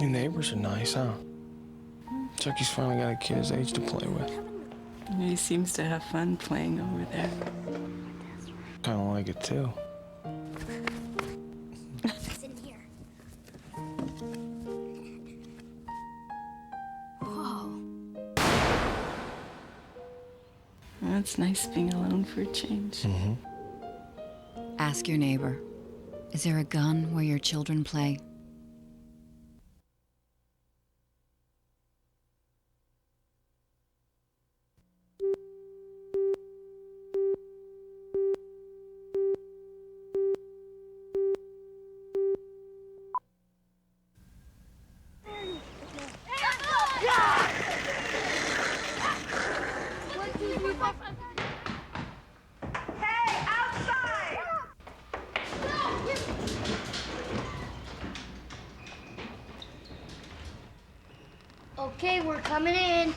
Your neighbors are nice, huh? Chucky's finally got a kid his age to play with. He seems to have fun playing over there. Kind of like it, too. It's in here. Whoa. Well, it's nice being alone for a change. Mm-hmm. Ask your neighbor, is there a gun where your children play? Okay, we're coming in.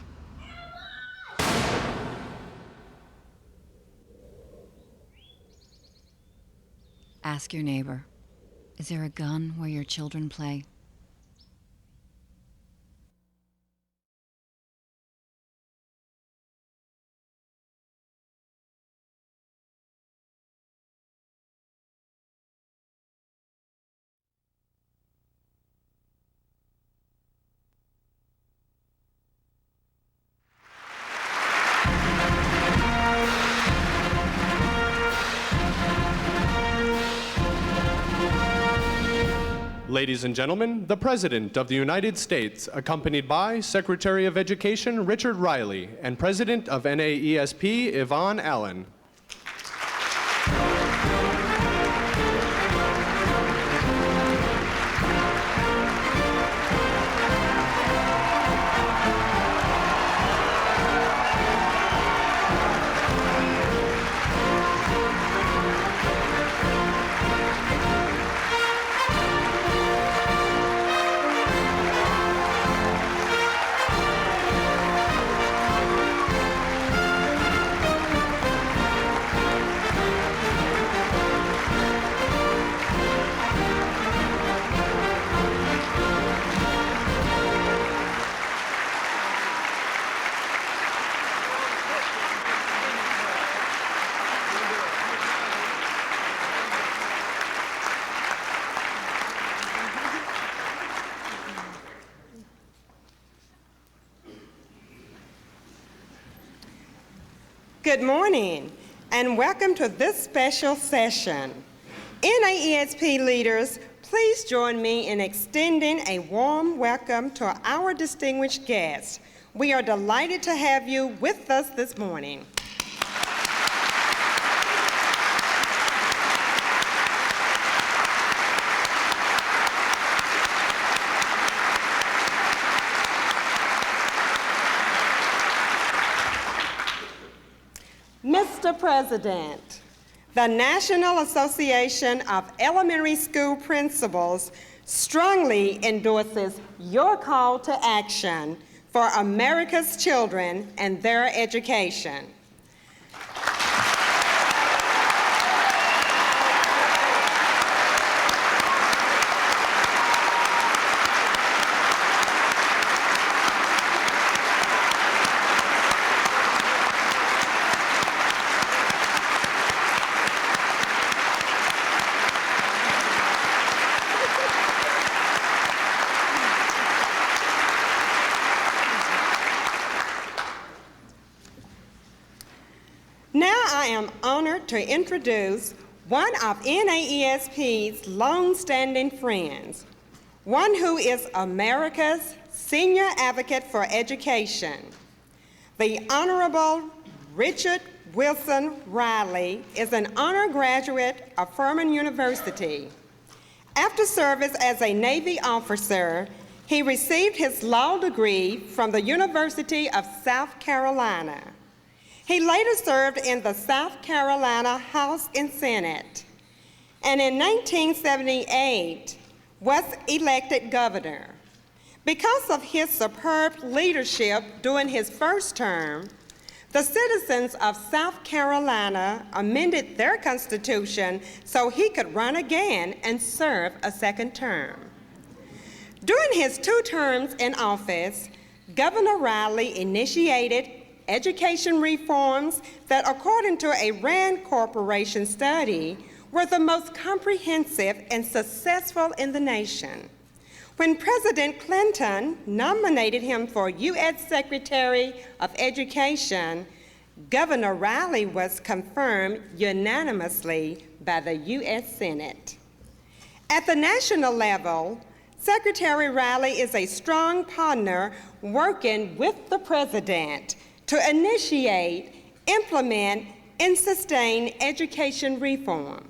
Ask your neighbor, is there a gun where your children play? Ladies and gentlemen, the President of the United States, accompanied by Secretary of Education Richard Riley and President of NAESP Yvonne Allen. Good morning, and welcome to this special session. NAESP leaders, please join me in extending a warm welcome to our distinguished guests. We are delighted to have you with us this morning. Mr. President, the National Association of Elementary School Principals strongly endorses your call to action for America's children and their education. Now I am honored to introduce one of NAESP's long-standing friends, one who is America's senior advocate for education. The Honorable Richard Wilson Riley is an honor graduate of Furman University. After service as a Navy officer, he received his law degree from the University of South Carolina. He later served in the South Carolina House and Senate, and in 1978 was elected governor. Because of his superb leadership during his first term, the citizens of South Carolina amended their constitution so he could run again and serve a second term. During his 2 terms in office, Governor Riley initiated education reforms that, according to a Rand Corporation study, were the most comprehensive and successful in the nation. When President Clinton nominated him for U.S. Secretary of Education, Governor Riley was confirmed unanimously by the U.S. Senate. At the national level, Secretary Riley is a strong partner working with the President to initiate, implement, and sustain education reform.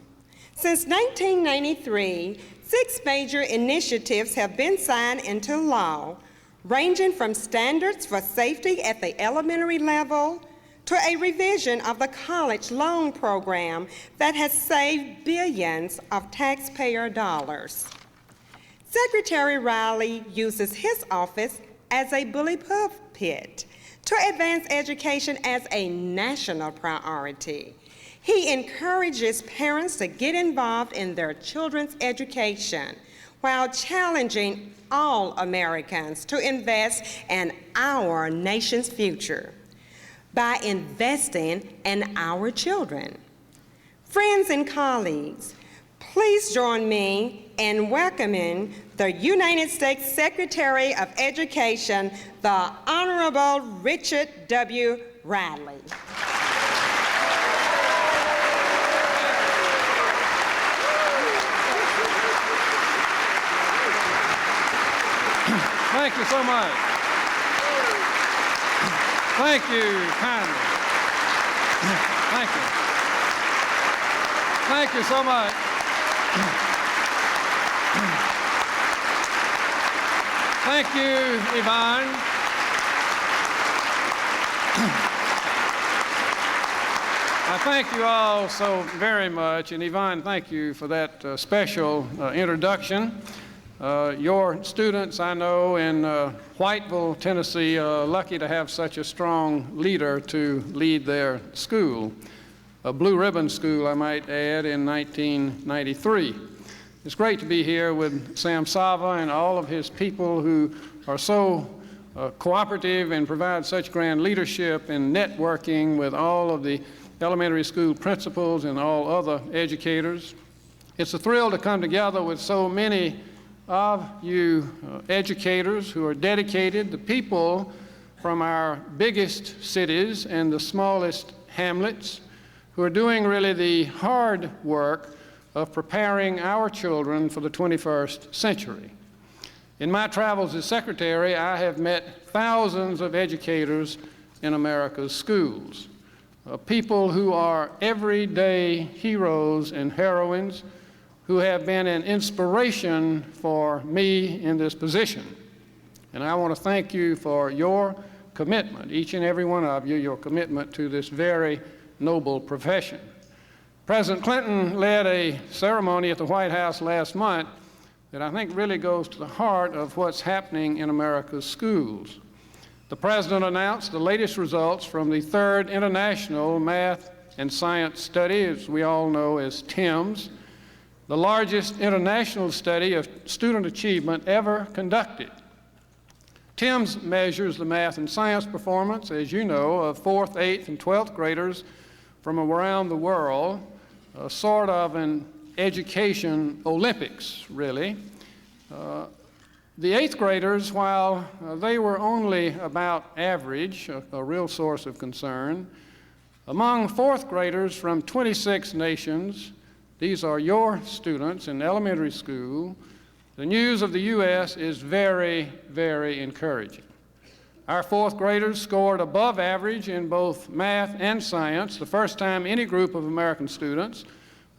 Since 1993, 6 major initiatives have been signed into law, ranging from standards for safety at the elementary level to a revision of the college loan program that has saved billions of taxpayer dollars. Secretary Riley uses his office as a bully pulpit to advance education as a national priority. He encourages parents to get involved in their children's education while challenging all Americans to invest in our nation's future by investing in our children. Friends and colleagues, please join me in welcoming the United States Secretary of Education, the Honorable Richard W. Riley. Thank you so much. Thank you kindly. Thank you. Thank you so much. Thank you, Yvonne. I thank you all so very much. And Yvonne, thank you for that special introduction. Your students, I know, in Whiteville, Tennessee, are lucky to have such a strong leader to lead their school, a blue ribbon school, I might add, in 1993. It's great to be here with Sam Sava and all of his people who are so cooperative and provide such grand leadership and networking with all of the elementary school principals and all other educators. It's a thrill to come together with so many of you educators who are dedicated, the people from our biggest cities and the smallest hamlets, who are doing really the hard work of preparing our children for the 21st century. In my travels as secretary, I have met thousands of educators in America's schools, people who are everyday heroes and heroines who have been an inspiration for me in this position. And I want to thank you for your commitment, each and every one of you, your commitment to this very noble profession. President Clinton led a ceremony at the White House last month that I think really goes to the heart of what's happening in America's schools. The President announced the latest results from the 3rd International Math and Science Study, as we all know as TIMSS, the largest international study of student achievement ever conducted. TIMSS measures the math and science performance, as you know, of 4th, 8th, and 12th graders from around the world, sort of an education Olympics, really. The 8th graders, while they were only about average, a real source of concern, among 4th graders from 26 nations, these are your students in elementary school, the news of the U.S. is very, very encouraging. Our 4th graders scored above average in both math and science, the first time any group of American students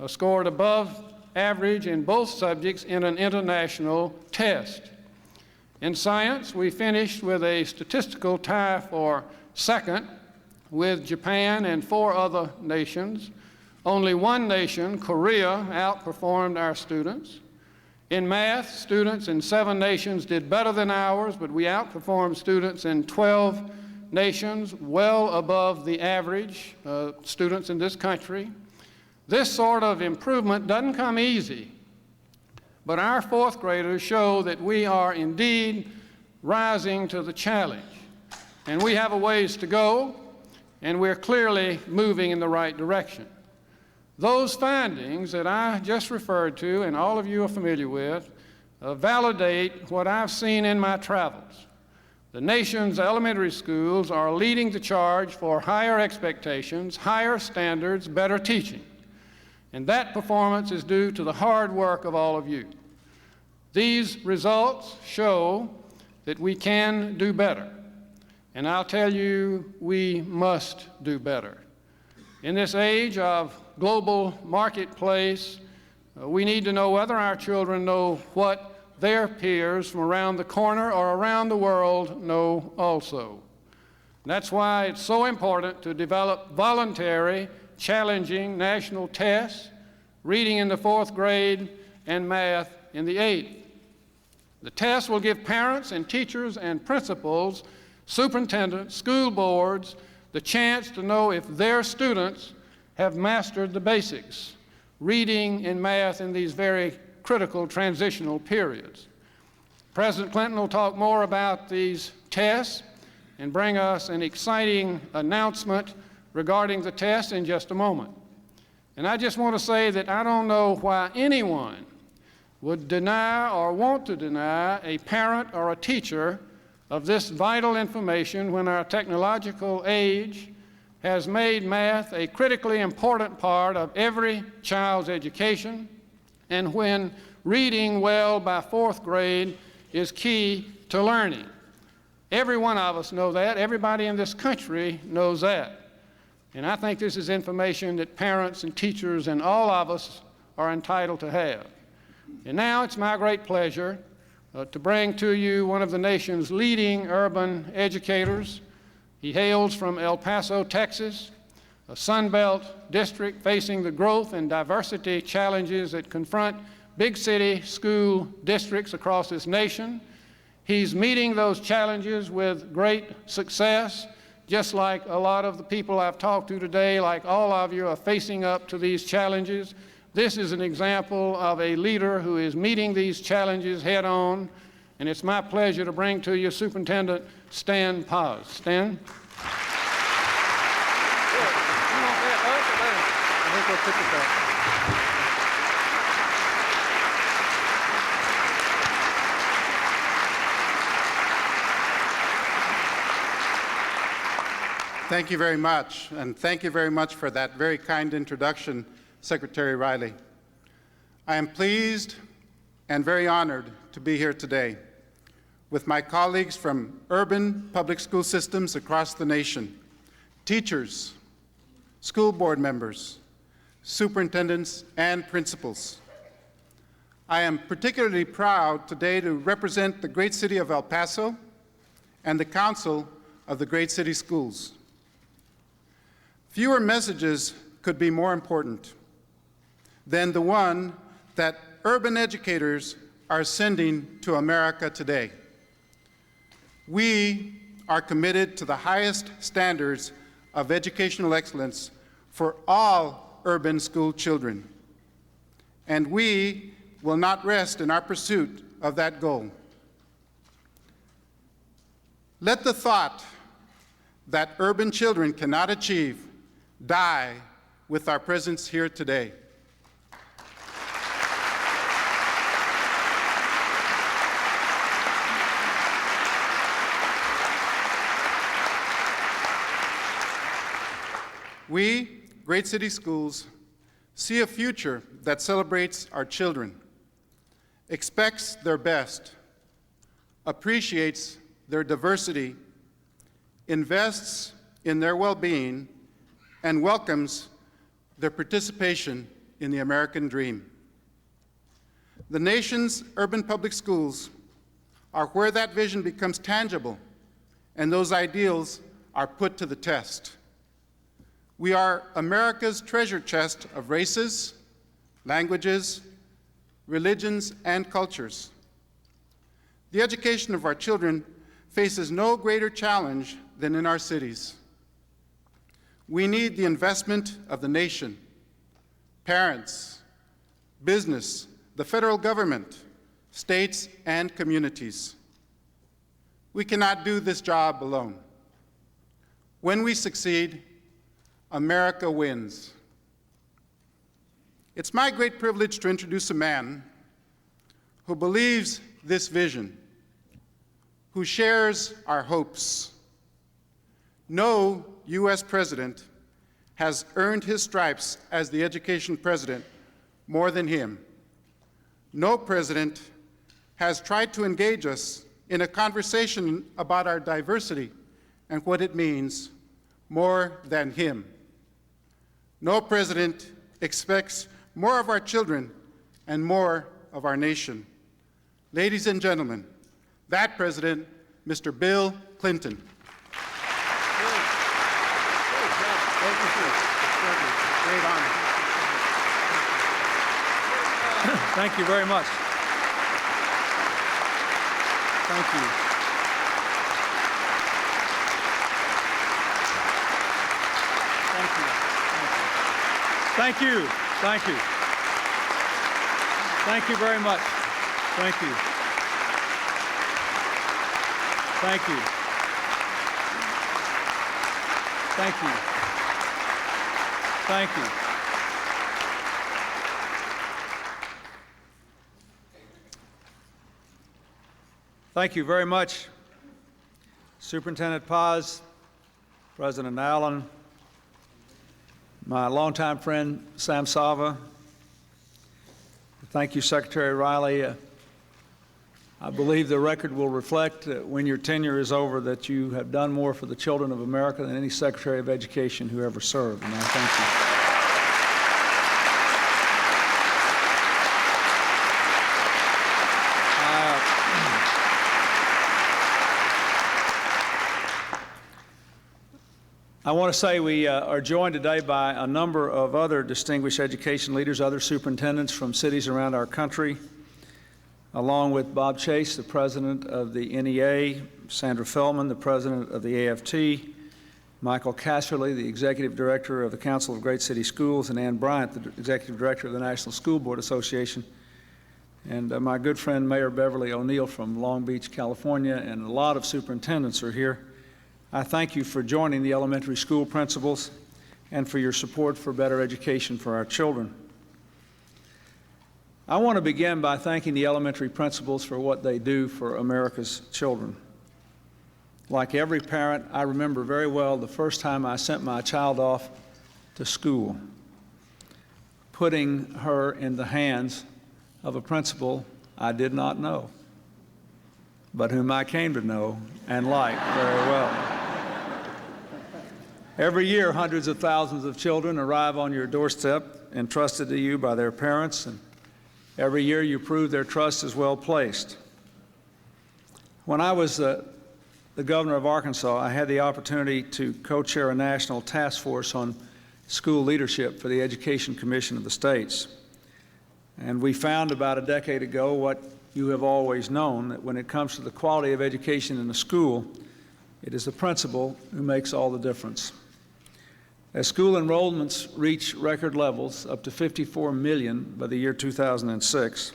scored above average in both subjects in an international test. In science, we finished with a statistical tie for 2nd with Japan and 4 other nations. Only one nation, Korea, outperformed our students. In math, students in 7 nations did better than ours, but we outperformed students in 12 nations, well above the average students in this country. This sort of improvement doesn't come easy, but our fourth graders show that we are indeed rising to the challenge. And we have a ways to go, and we're clearly moving in the right direction. Those findings that I just referred to, and all of you are familiar with, validate what I've seen in my travels. The nation's elementary schools are leading the charge for higher expectations, higher standards, better teaching. And that performance is due to the hard work of all of you. These results show that we can do better. And I'll tell you, we must do better. In this age of global marketplace, we need to know whether our children know what their peers from around the corner or around the world know also. That's why it's so important to develop voluntary, challenging national tests, reading in the 4th grade and math in the 8th. The tests will give parents and teachers and principals, superintendents, school boards, the chance to know if their students have mastered the basics, reading and math in these very critical transitional periods. President Clinton will talk more about these tests and bring us an exciting announcement regarding the tests in just a moment. And I just want to say that I don't know why anyone would deny or want to deny a parent or a teacher of this vital information when our technological age has made math a critically important part of every child's education, and when reading well by 4th grade is key to learning. Every one of us know that. Everybody in this country knows that. And I think this is information that parents and teachers and all of us are entitled to have. And now it's my great pleasure to bring to you one of the nation's leading urban educators. He hails from El Paso, Texas, a Sun Belt district facing the growth and diversity challenges that confront big city school districts across this nation. He's meeting those challenges with great success, just like a lot of the people I've talked to today, like all of you are facing up to these challenges. This is an example of a leader who is meeting these challenges head on, and it's my pleasure to bring to you Superintendent Stan Paz. Stan? Thank you very much, and thank you very much for that very kind introduction, Secretary Riley. I am pleased and very honored to be here today with my colleagues from urban public school systems across the nation, teachers, school board members, superintendents, and principals. I am particularly proud today to represent the great city of El Paso and the Council of the Great City Schools. Fewer messages could be more important than the one that urban educators are sending to America today. We are committed to the highest standards of educational excellence for all urban school children, and we will not rest in our pursuit of that goal. Let the thought that urban children cannot achieve die with our presence here today. We, Great City Schools, see a future that celebrates our children, expects their best, appreciates their diversity, invests in their well-being, and welcomes their participation in the American dream. The nation's urban public schools are where that vision becomes tangible and those ideals are put to the test. We are America's treasure chest of races, languages, religions, and cultures. The education of our children faces no greater challenge than in our cities. We need the investment of the nation, parents, business, the federal government, states, and communities. We cannot do this job alone. When we succeed, America wins. It's my great privilege to introduce a man who believes this vision, who shares our hopes. No U.S. president has earned his stripes as the education president more than him. No president has tried to engage us in a conversation about our diversity and what it means more than him. No president expects more of our children and more of our nation. Ladies and gentlemen, that president, Mr. Bill Clinton. Great honor. Thank you very much. Thank you. Thank you. Thank you. Thank you very much. Thank you. Thank you. Thank you. Thank you. Thank you very much, Superintendent Paz, President Allen, my longtime friend Sam Sava. Thank you, Secretary Riley. I believe the record will reflect when your tenure is over that you have done more for the children of America than any Secretary of Education who ever served, and I thank you. I want to say we are joined today by a number of other distinguished education leaders, other superintendents from cities around our country, along with Bob Chase, the president of the NEA, Sandra Feldman, the president of the AFT, Michael Casserly, the executive director of the Council of Great City Schools, and Ann Bryant, the executive director of the National School Board Association, and my good friend Mayor Beverly O'Neill from Long Beach, California, and a lot of superintendents are here. I thank you for joining the elementary school principals and for your support for better education for our children. I want to begin by thanking the elementary principals for what they do for America's children. Like every parent, I remember very well the first time I sent my child off to school, putting her in the hands of a principal I did not know, but whom I came to know and like very well. Every year, hundreds of thousands of children arrive on your doorstep, entrusted to you by their parents, and every year you prove their trust is well placed. When I was the governor of Arkansas, I had the opportunity to co-chair a national task force on school leadership for the Education Commission of the states. And we found about a decade ago what you have always known, that when it comes to the quality of education in the school, it is the principal who makes all the difference. As school enrollments reach record levels, up to 54 million by the year 2006,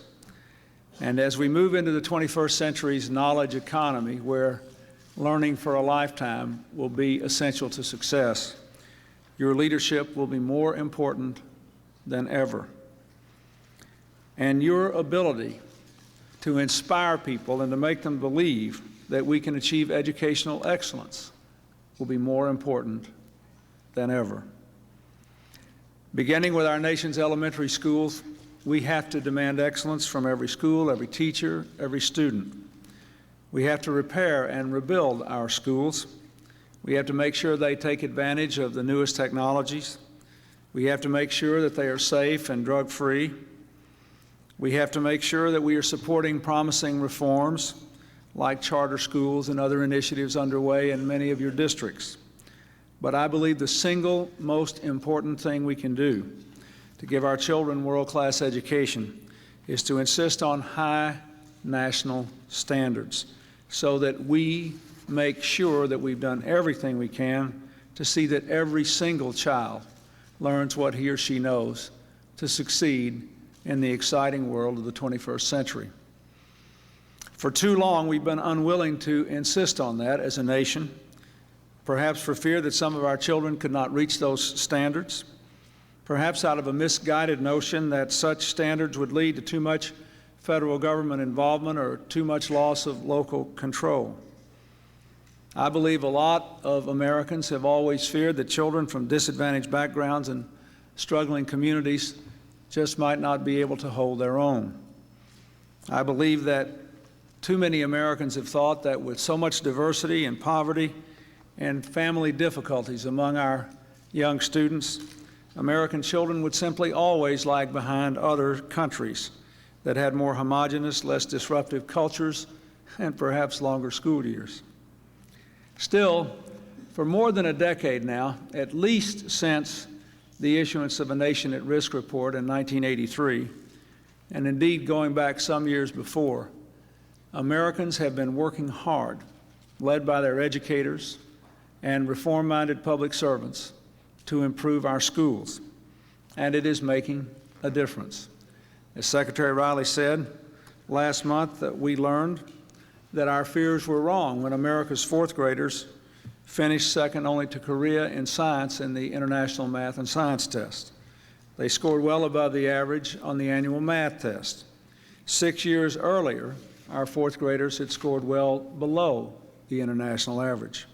and as we move into the 21st century's knowledge economy, where learning for a lifetime will be essential to success, your leadership will be more important than ever. And your ability to inspire people and to make them believe that we can achieve educational excellence will be more important than ever. Beginning with our nation's elementary schools, we have to demand excellence from every school, every teacher, every student. We have to repair and rebuild our schools. We have to make sure they take advantage of the newest technologies. We have to make sure that they are safe and drug-free. We have to make sure that we are supporting promising reforms like charter schools and other initiatives underway in many of your districts. But I believe the single most important thing we can do to give our children world-class education is to insist on high national standards so that we make sure that we've done everything we can to see that every single child learns what he or she knows to succeed in the exciting world of the 21st century. For too long, we've been unwilling to insist on that as a nation, perhaps for fear that some of our children could not reach those standards, perhaps out of a misguided notion that such standards would lead to too much federal government involvement or too much loss of local control. I believe a lot of Americans have always feared that children from disadvantaged backgrounds and struggling communities just might not be able to hold their own. I believe that too many Americans have thought that with so much diversity and poverty and family difficulties among our young students, American children would simply always lag behind other countries that had more homogeneous, less disruptive cultures and perhaps longer school years. Still, for more than a decade now, at least since the issuance of a Nation at Risk report in 1983, and indeed going back some years before, Americans have been working hard, led by their educators and reform-minded public servants, to improve our schools, and it is making a difference. As Secretary Riley said last month, that we learned that our fears were wrong when America's fourth graders finished second only to Korea in science in the International Math and Science Test. They scored well above the average on the annual math test. 6 years earlier, our fourth graders had scored well below the international average.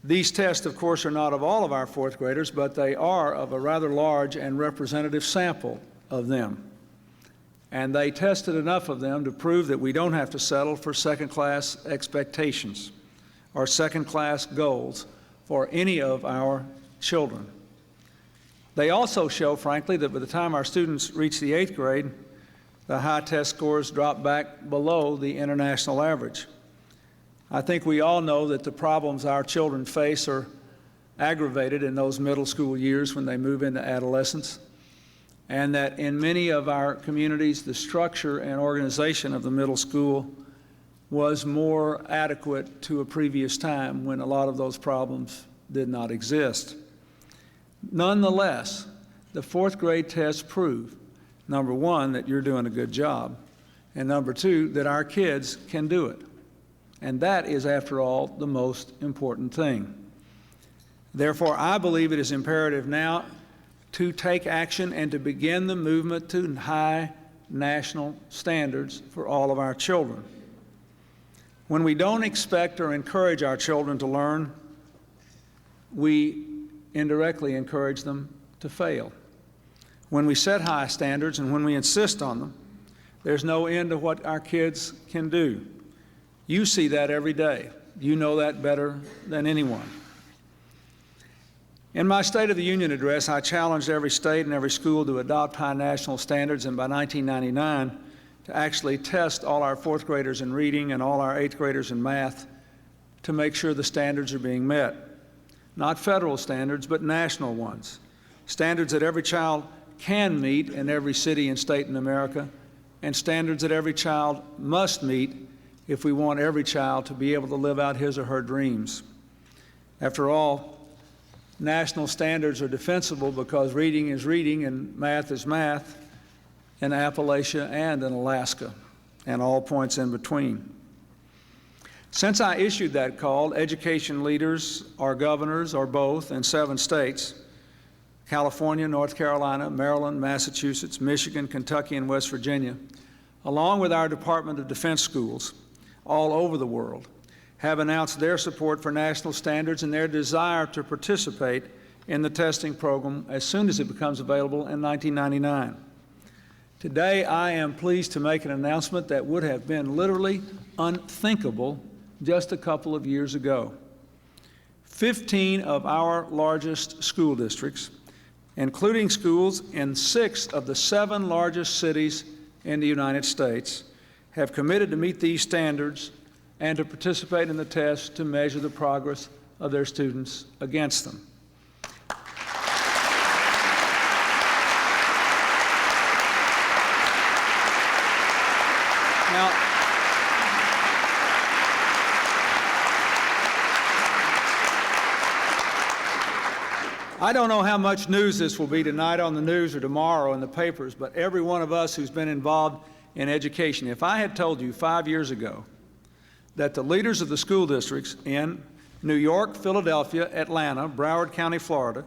These tests, of course, are not of all of our fourth graders, but they are of a rather large and representative sample of them. And they tested enough of them to prove that we don't have to settle for second-class expectations or second-class goals for any of our children. They also show, frankly, that by the time our students reach the 8th grade, the high test scores drop back below the international average. I think we all know that the problems our children face are aggravated in those middle school years when they move into adolescence, and that in many of our communities, the structure and organization of the middle school was more adequate to a previous time when a lot of those problems did not exist. Nonetheless, the fourth grade tests prove, number one, that you're doing a good job, and number two, that our kids can do it. And that is, after all, the most important thing. Therefore, I believe it is imperative now to take action and to begin the movement to high national standards for all of our children. When we don't expect or encourage our children to learn, we indirectly encourage them to fail. When we set high standards and when we insist on them, there's no end to what our kids can do. You see that every day. You know that better than anyone. In my State of the Union address, I challenged every state and every school to adopt high national standards, and by 1999, to actually test all our fourth graders in reading and all our 8th graders in math to make sure the standards are being met. Not federal standards, but national ones. Standards that every child can meet in every city and state in America, and standards that every child must meet if we want every child to be able to live out his or her dreams. After all, national standards are defensible because reading is reading and math is math in Appalachia and in Alaska, and all points in between. Since I issued that call, education leaders, our governors, or both, in 7 states, California, North Carolina, Maryland, Massachusetts, Michigan, Kentucky, and West Virginia, along with our Department of Defense schools all over the world, have announced their support for national standards and their desire to participate in the testing program as soon as it becomes available in 1999. Today, I am pleased to make an announcement that would have been literally unthinkable just a couple of years ago. 15 of our largest school districts, including schools in 6 of the 7 largest cities in the United States, have committed to meet these standards and to participate in the tests to measure the progress of their students against them. Now, I don't know how much news this will be tonight on the news or tomorrow in the papers, but every one of us who's been involved in education, if I had told you 5 years ago that the leaders of the school districts in New York, Philadelphia, Atlanta, Broward County, Florida,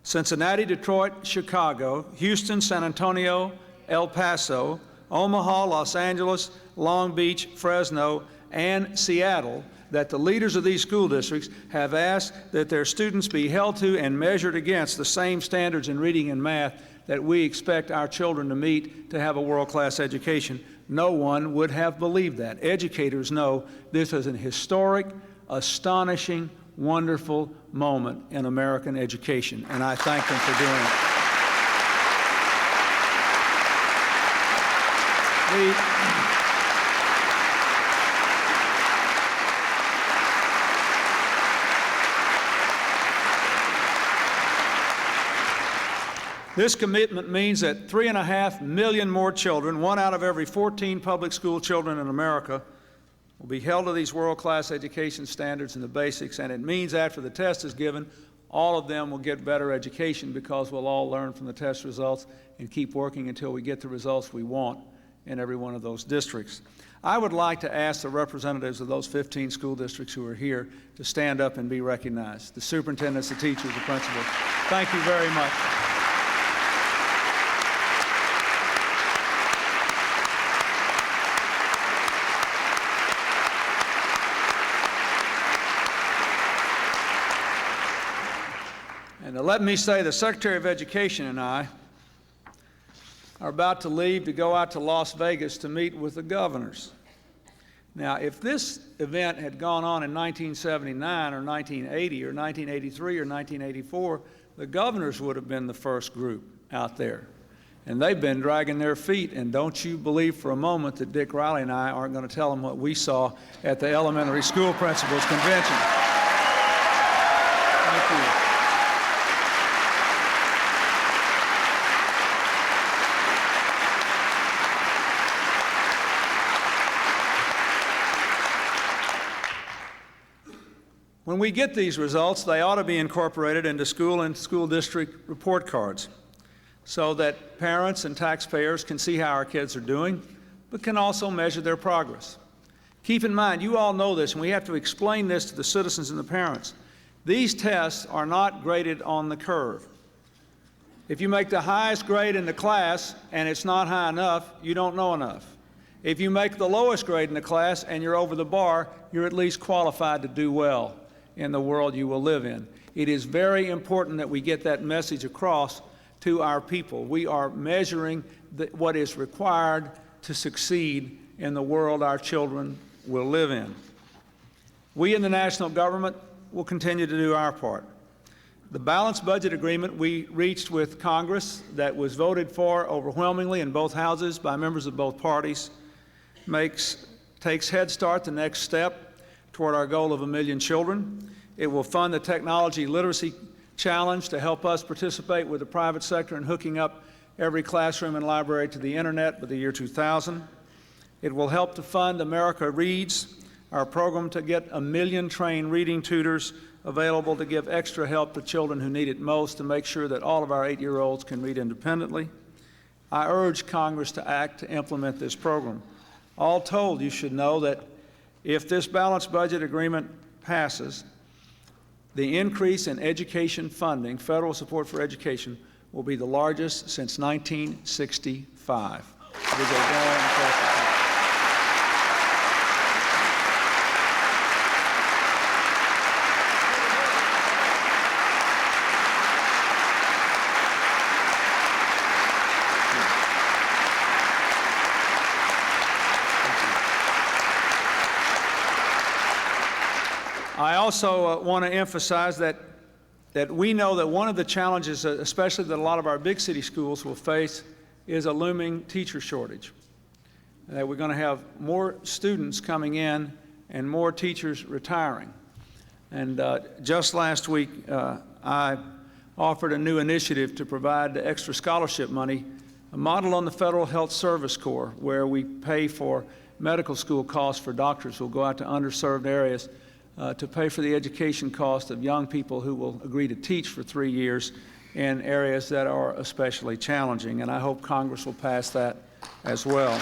Cincinnati, Detroit, Chicago, Houston, San Antonio, El Paso, Omaha, Los Angeles, Long Beach, Fresno, and Seattle, that the leaders of these school districts have asked that their students be held to and measured against the same standards in reading and math that we expect our children to meet to have a world-class education. No one would have believed that. Educators know this is an historic, astonishing, wonderful moment in American education, and I thank them for doing it. This commitment means that 3.5 million more children, 1 out of every 14 public school children in America, will be held to these world-class education standards and the basics, and it means after the test is given, all of them will get better education because we'll all learn from the test results and keep working until we get the results we want in every one of those districts. I would like to ask the representatives of those 15 school districts who are here to stand up and be recognized. The superintendents, the teachers, the principals. Thank you very much. And let me say, the Secretary of Education and I are about to leave to go out to Las Vegas to meet with the governors. Now, if this event had gone on in 1979 or 1980 or 1983 or 1984, the governors would have been the first group out there. And they've been dragging their feet, and don't you believe for a moment that Dick Riley and I aren't going to tell them what we saw at the Elementary School Principals Convention. Thank you. When we get these results, they ought to be incorporated into school and school district report cards so that parents and taxpayers can see how our kids are doing, but can also measure their progress. Keep in mind, you all know this, and we have to explain this to the citizens and the parents. These tests are not graded on the curve. If you make the highest grade in the class and it's not high enough, you don't know enough. If you make the lowest grade in the class and you're over the bar, you're at least qualified to do well in the world you will live in. It is very important that we get that message across to our people. We are measuring what is required to succeed in the world our children will live in. We in the national government will continue to do our part. The balanced budget agreement we reached with Congress that was voted for overwhelmingly in both houses by members of both parties takes Head Start the next step toward our goal of 1 million children. It will fund the technology literacy challenge to help us participate with the private sector in hooking up every classroom and library to the internet by the year 2000. It will help to fund America Reads, our program to get 1 million trained reading tutors available to give extra help to children who need it most to make sure that all of our 8-year-olds can read independently. I urge Congress to act to implement this program. All told, you should know that if this balanced budget agreement passes, the increase in education funding, federal support for education, will be the largest since 1965. It is a very impressive thing. I also want to emphasize that we know that one of the challenges, especially that a lot of our big city schools will face, is a looming teacher shortage. That we're going to have more students coming in and more teachers retiring. And just last week, I offered a new initiative to provide extra scholarship money, a model on the Federal Health Service Corps, where we pay for medical school costs for doctors who will go out to underserved areas to pay for the education cost of young people who will agree to teach for 3 years in areas that are especially challenging. And I hope Congress will pass that as well.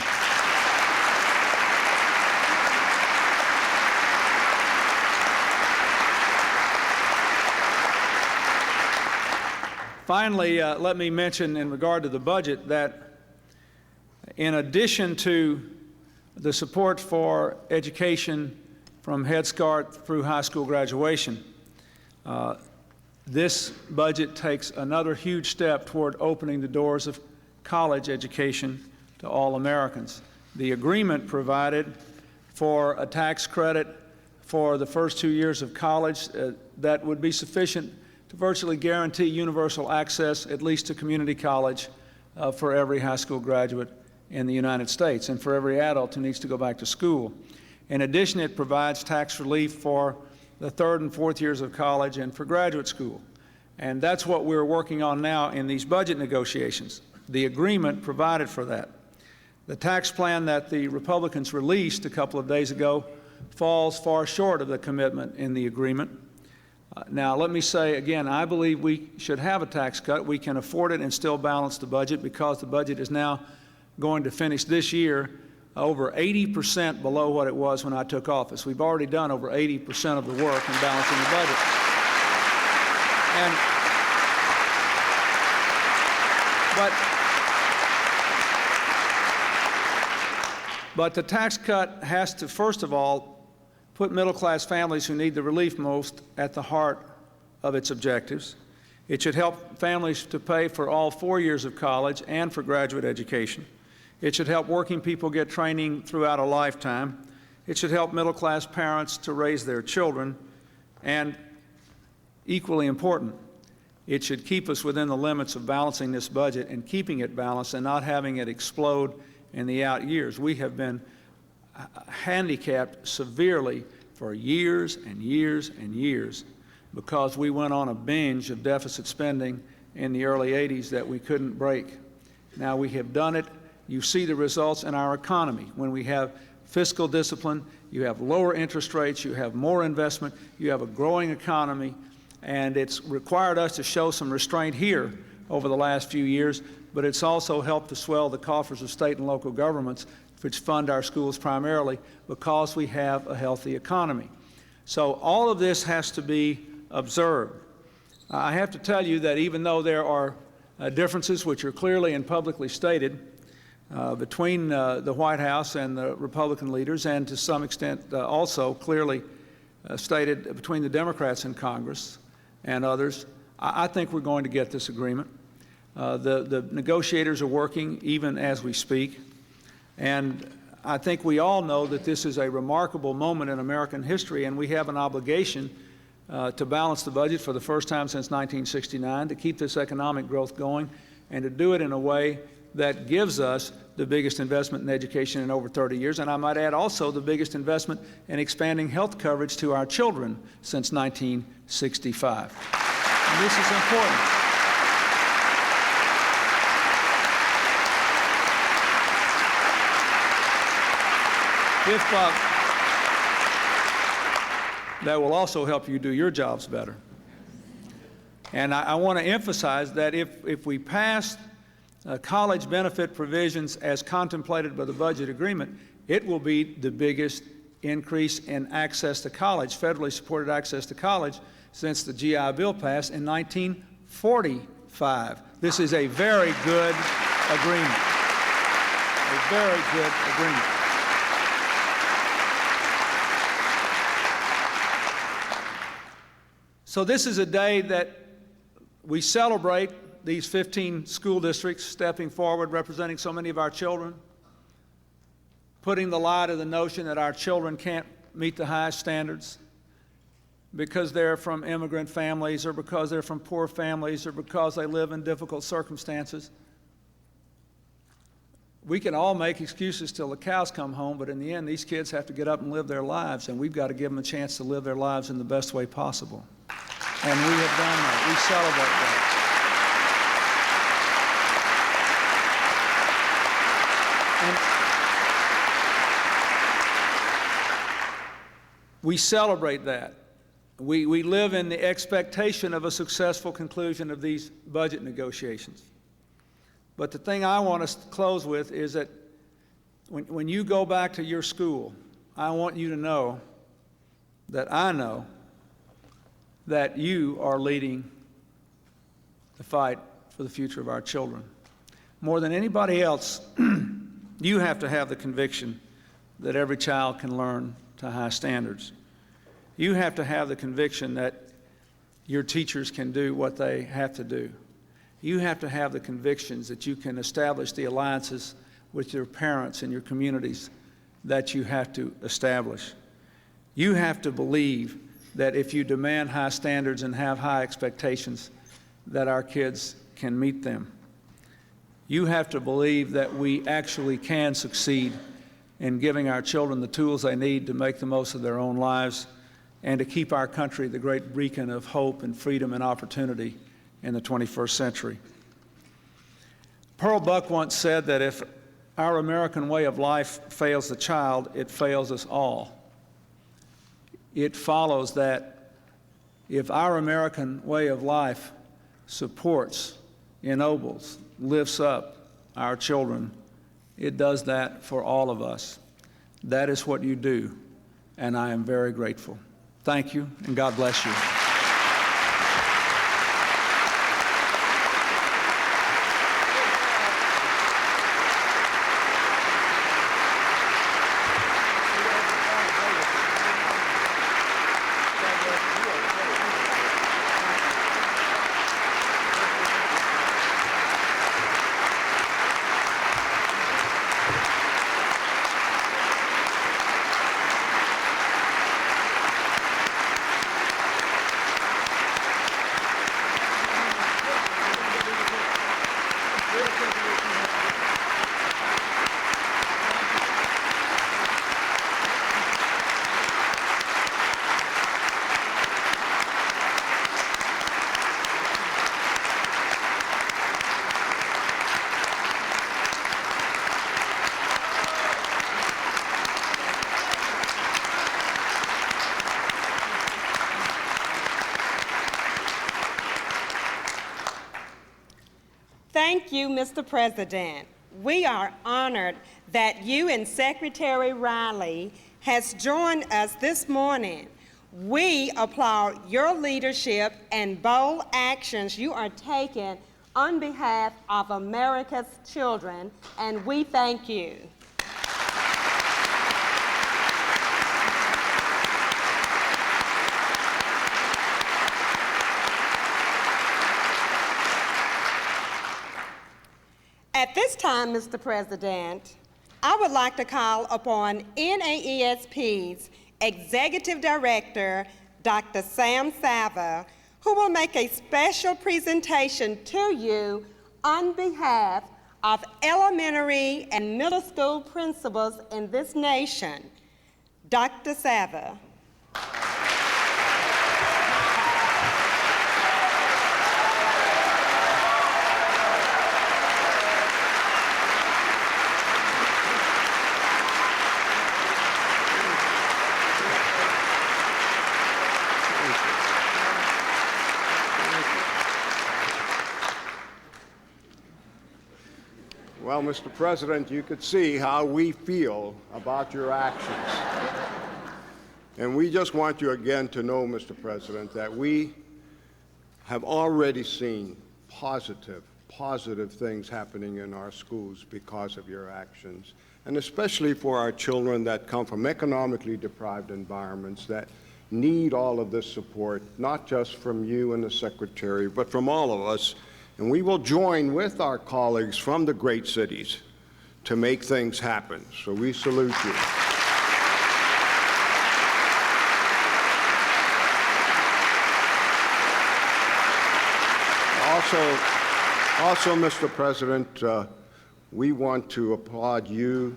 Finally, let me mention in regard to the budget that in addition to the support for education from Head Start through high school graduation, this budget takes another huge step toward opening the doors of college education to all Americans. The agreement provided for a tax credit for the first 2 years of college that would be sufficient to virtually guarantee universal access, at least to community college, for every high school graduate in the United States and for every adult who needs to go back to school. In addition, it provides tax relief for the 3rd and 4th years of college and for graduate school. And that's what we're working on now in these budget negotiations. The agreement provided for that. The tax plan that the Republicans released a couple of days ago falls far short of the commitment in the agreement. Now, let me say again, I believe we should have a tax cut. We can afford it and still balance the budget because the budget is now going to finish this year over 80% below what it was when I took office. We've already done over 80% of the work in balancing the budget. But the tax cut has to, first of all, put middle-class families who need the relief most at the heart of its objectives. It should help families to pay for all 4 years of college and for graduate education. It should help working people get training throughout a lifetime. It should help middle-class parents to raise their children. And equally important, it should keep us within the limits of balancing this budget and keeping it balanced and not having it explode in the out years. We have been handicapped severely for years and years and years because we went on a binge of deficit spending in the early 80s that we couldn't break. Now we have done it. You see the results in our economy. When we have fiscal discipline, you have lower interest rates, you have more investment, you have a growing economy, and it's required us to show some restraint here over the last few years, but it's also helped to swell the coffers of state and local governments, which fund our schools primarily, because we have a healthy economy. So all of this has to be observed. I have to tell you that even though there are differences which are clearly and publicly stated between the White House and the Republican leaders, and to some extent also clearly stated between the Democrats in Congress and others, I think we're going to get this agreement. The negotiators are working even as we speak. And I think we all know that this is a remarkable moment in American history, and we have an obligation to balance the budget for the first time since 1969, to keep this economic growth going, and to do it in a way that gives us the biggest investment in education in over 30 years, and I might add also the biggest investment in expanding health coverage to our children since 1965. And this is important. That will also help you do your jobs better. And I want to emphasize that if we pass college benefit provisions as contemplated by the budget agreement, it will be the biggest increase in access to college, federally supported access to college, since the GI Bill passed in 1945. This is a very good agreement. A very good agreement. So this is a day that we celebrate these 15 school districts stepping forward, representing so many of our children, putting the lie to the notion that our children can't meet the highest standards because they're from immigrant families or because they're from poor families or because they live in difficult circumstances. We can all make excuses till the cows come home, but in the end, these kids have to get up and live their lives, and we've got to give them a chance to live their lives in the best way possible. And we have done that. We celebrate that. And We celebrate that. We live in the expectation of a successful conclusion of these budget negotiations. But the thing I want to close with is that when you go back to your school, I want you to know that I know that you are leading the fight for the future of our children. More than anybody else, you have to have the conviction that every child can learn to high standards. You have to have the conviction that your teachers can do what they have to do. You have to have the convictions that you can establish the alliances with your parents and your communities that you have to establish. You have to believe that if you demand high standards and have high expectations, that our kids can meet them. You have to believe that we actually can succeed in giving our children the tools they need to make the most of their own lives and to keep our country the great beacon of hope and freedom and opportunity in the 21st century. Pearl Buck once said that if our American way of life fails the child, it fails us all. It follows that if our American way of life supports, ennobles, lifts up our children, it does that for all of us. That is what you do, and I am very grateful. Thank you, and God bless you. Thank you, Mr. President. We are honored that you and Secretary Riley has joined us this morning. We applaud your leadership and bold actions you are taking on behalf of America's children, and we thank you. At this time, Mr. President, I would like to call upon NAESP's Executive Director, Dr. Sam Sava, who will make a special presentation to you on behalf of elementary and middle school principals in this nation. Dr. Sava. Well, Mr. President, you could see how we feel about your actions. And we just want you again to know, Mr. President, that we have already seen positive things happening in our schools because of your actions, and especially for our children that come from economically deprived environments that need all of this support, not just from you and the Secretary, but from all of us. And we will join with our colleagues from the great cities to make things happen. So we salute you. Also, Mr. President, we want to applaud you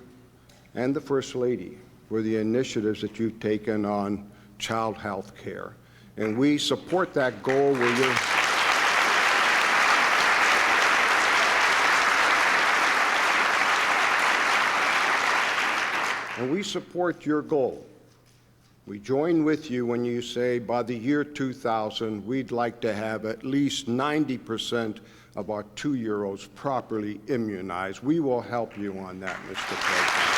and the First Lady for the initiatives that you've taken on child health care. And we support that goal where you're And we support your goal We join with you when you say by the year 2000, we'd like to have at least 90% of our 2-year-olds properly immunized. We will help you on that, Mr. President.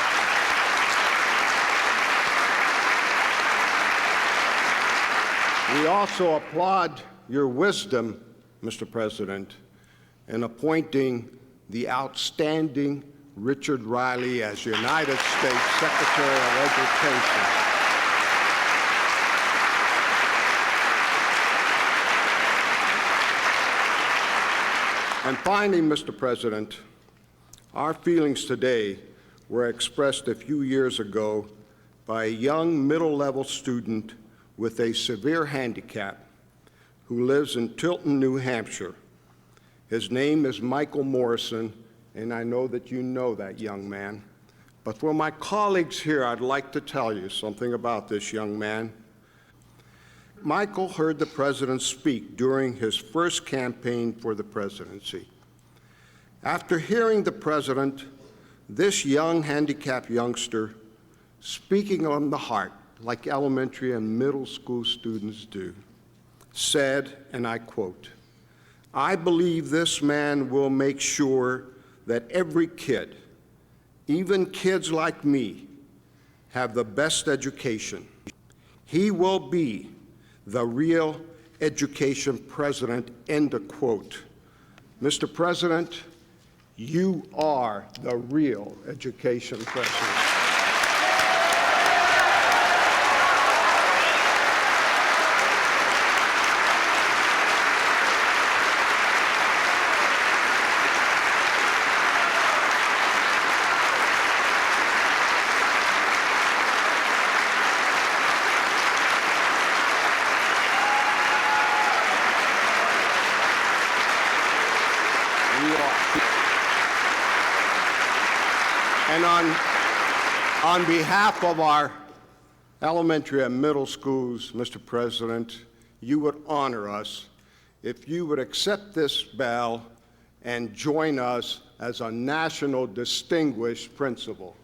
We also applaud your wisdom, Mr. President, in appointing the outstanding Richard Riley as United States Secretary of Education. And finally, Mr. President, our feelings today were expressed a few years ago by a young middle-level student with a severe handicap who lives in Tilton, New Hampshire. His name is Michael Morrison, and I know that you know that young man. But for my colleagues here, I'd like to tell you something about this young man. Michael heard the president speak during his first campaign for the presidency. After hearing the president, this young handicapped youngster, speaking on the heart, like elementary and middle school students do, said, and I quote, "I believe this man will make sure that every kid, even kids like me, have the best education. He will be the real education president," end of quote. Mr. President, you are the real education president. And on behalf of our elementary and middle schools, Mr. President, you would honor us if you would accept this bell and join us as a national distinguished principal.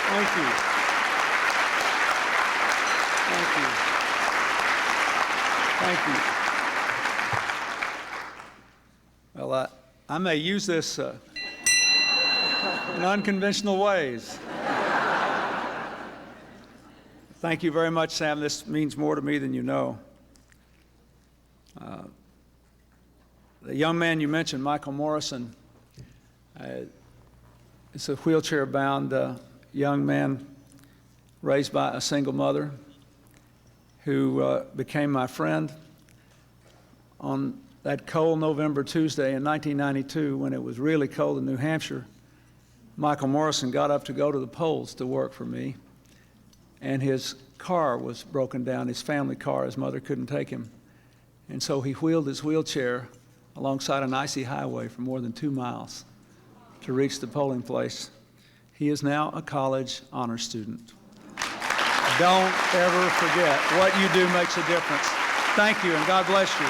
Thank you. Thank you. Thank you. Well, I may use this in unconventional ways. Thank you very much, Sam. This means more to me than you know. The young man you mentioned, Michael Morrison, is a wheelchair-bound young man raised by a single mother who became my friend on that cold November Tuesday in 1992 when it was really cold in New Hampshire. Michael Morrison got up to go to the polls to work for me, and his car was broken down, his family car. His mother couldn't take him. And so he wheeled his wheelchair alongside an icy highway for more than 2 miles to reach the polling place. He is now a college honor student. Don't ever forget what you do makes a difference. Thank you, and God bless you.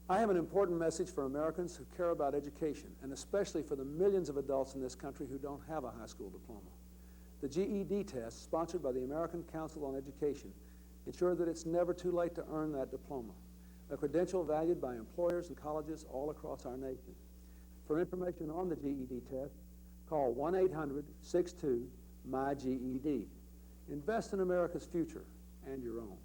I have an important message for Americans who care about education, and especially for the millions of adults in this country who don't have a high school diploma. The GED test, sponsored by the American Council on Education, ensures that it's never too late to earn that diploma, a credential valued by employers and colleges all across our nation. For information on the GED test, call 1-800-62-MY-GED. Invest in America's future and your own.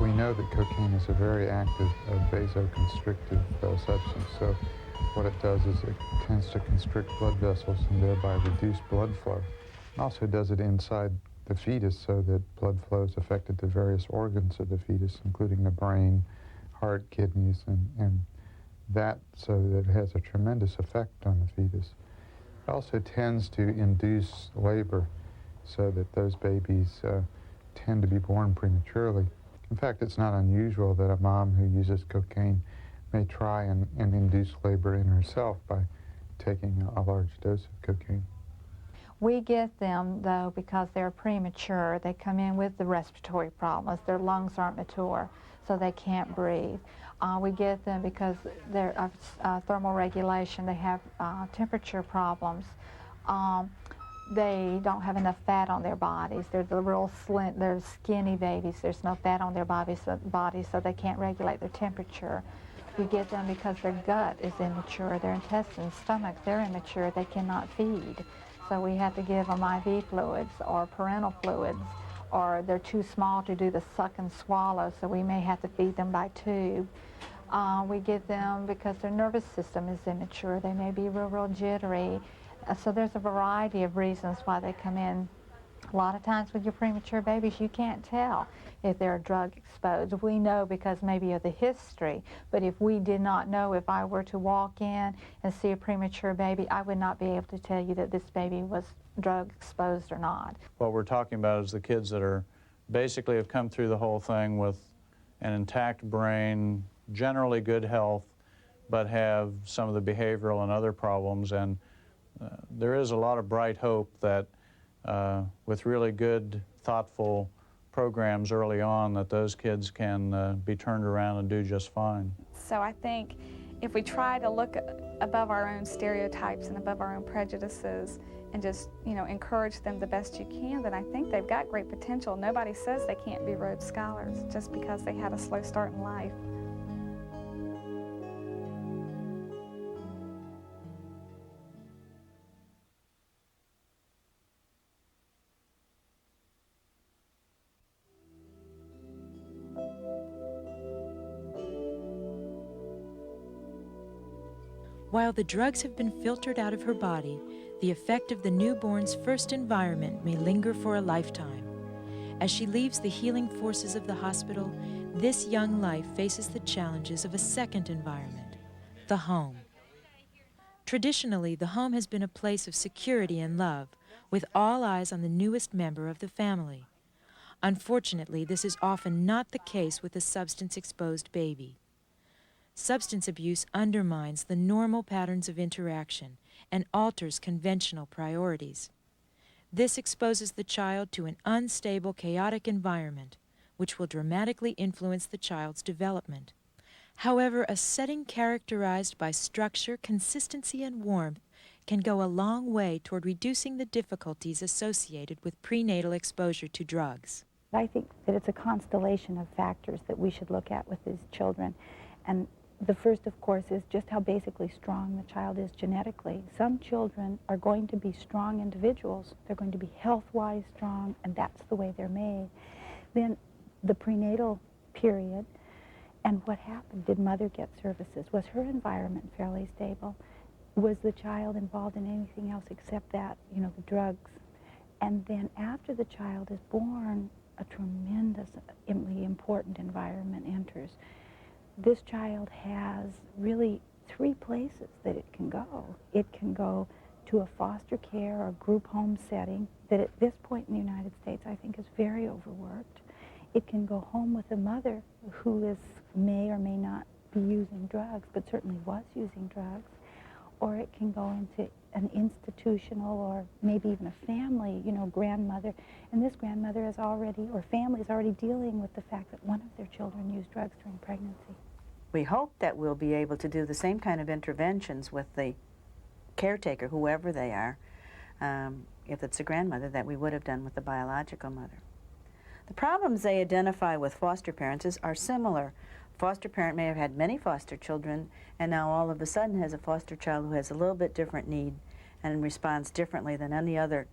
We know that cocaine is a very active vasoconstrictive substance, so what it does is it tends to constrict blood vessels and thereby reduce blood flow. It also does it inside the fetus so that blood flow is affected to various organs of the fetus, including the brain, heart, kidneys, and that so that it has a tremendous effect on the fetus. It also tends to induce labor so that those babies tend to be born prematurely. In fact, it's not unusual that a mom who uses cocaine may try and induce labor in herself by taking a large dose of cocaine. We get them, though, because they're premature. They come in with the respiratory problems. Their lungs aren't mature, so they can't breathe. We get them because they're thermal regulation. They have temperature problems. They don't have enough fat on their bodies. They're the real slim, they're skinny babies. There's no fat on their bodies, so they can't regulate their temperature. We get them because their gut is immature. Their intestines, stomach, they're immature. They cannot feed. So we have to give them IV fluids or parental fluids, or they're too small to do the suck and swallow, so we may have to feed them by tube. We get them because their nervous system is immature. They may be real jittery. So there's a variety of reasons why they come in. A lot of times with your premature babies, you can't tell if they're drug exposed. We know because maybe of the history, but if we did not know, if I were to walk in and see a premature baby, I would not be able to tell you that this baby was drug exposed or not. What we're talking about is the kids that are basically have come through the whole thing with an intact brain, generally good health, but have some of the behavioral and other problems. And there is a lot of bright hope that with really good, thoughtful programs early on, that those kids can be turned around and do just fine. So I think if we try to look above our own stereotypes and above our own prejudices and just, encourage them the best you can, then I think they've got great potential. Nobody says they can't be Rhodes Scholars just because they had a slow start in life. While the drugs have been filtered out of her body, the effect of the newborn's first environment may linger for a lifetime. As she leaves the healing forces of the hospital, this young life faces the challenges of a second environment, the home. Traditionally, the home has been a place of security and love, with all eyes on the newest member of the family. Unfortunately, this is often not the case with a substance-exposed baby. Substance abuse undermines the normal patterns of interaction and alters conventional priorities. This exposes the child to an unstable, chaotic environment which will dramatically influence the child's development. However, a setting characterized by structure, consistency, and warmth can go a long way toward reducing the difficulties associated with prenatal exposure to drugs. I think that it's a constellation of factors that we should look at with these children. And the first, of course, is just how basically strong the child is genetically. Some children are going to be strong individuals. They're going to be health-wise strong, and that's the way they're made. Then the prenatal period, and what happened? Did mother get services? Was her environment fairly stable? Was the child involved in anything else except that, you know, the drugs? And then after the child is born, a tremendously important environment enters. This child has really 3 places that it can go. It can go to a foster care or group home setting that at this point in the United States I think is very overworked. It can go home with a mother who may or may not be using drugs, but certainly was using drugs. Or it can go into an institutional or maybe even a family, you know, grandmother. And this grandmother is already, or family is already dealing with the fact that one of their children used drugs during pregnancy. We hope that we'll be able to do the same kind of interventions with the caretaker, whoever they are, if it's a grandmother, that we would have done with the biological mother. The problems they identify with foster parents are similar. Foster parent may have had many foster children and now all of a sudden has a foster child who has a little bit different need and responds differently than any other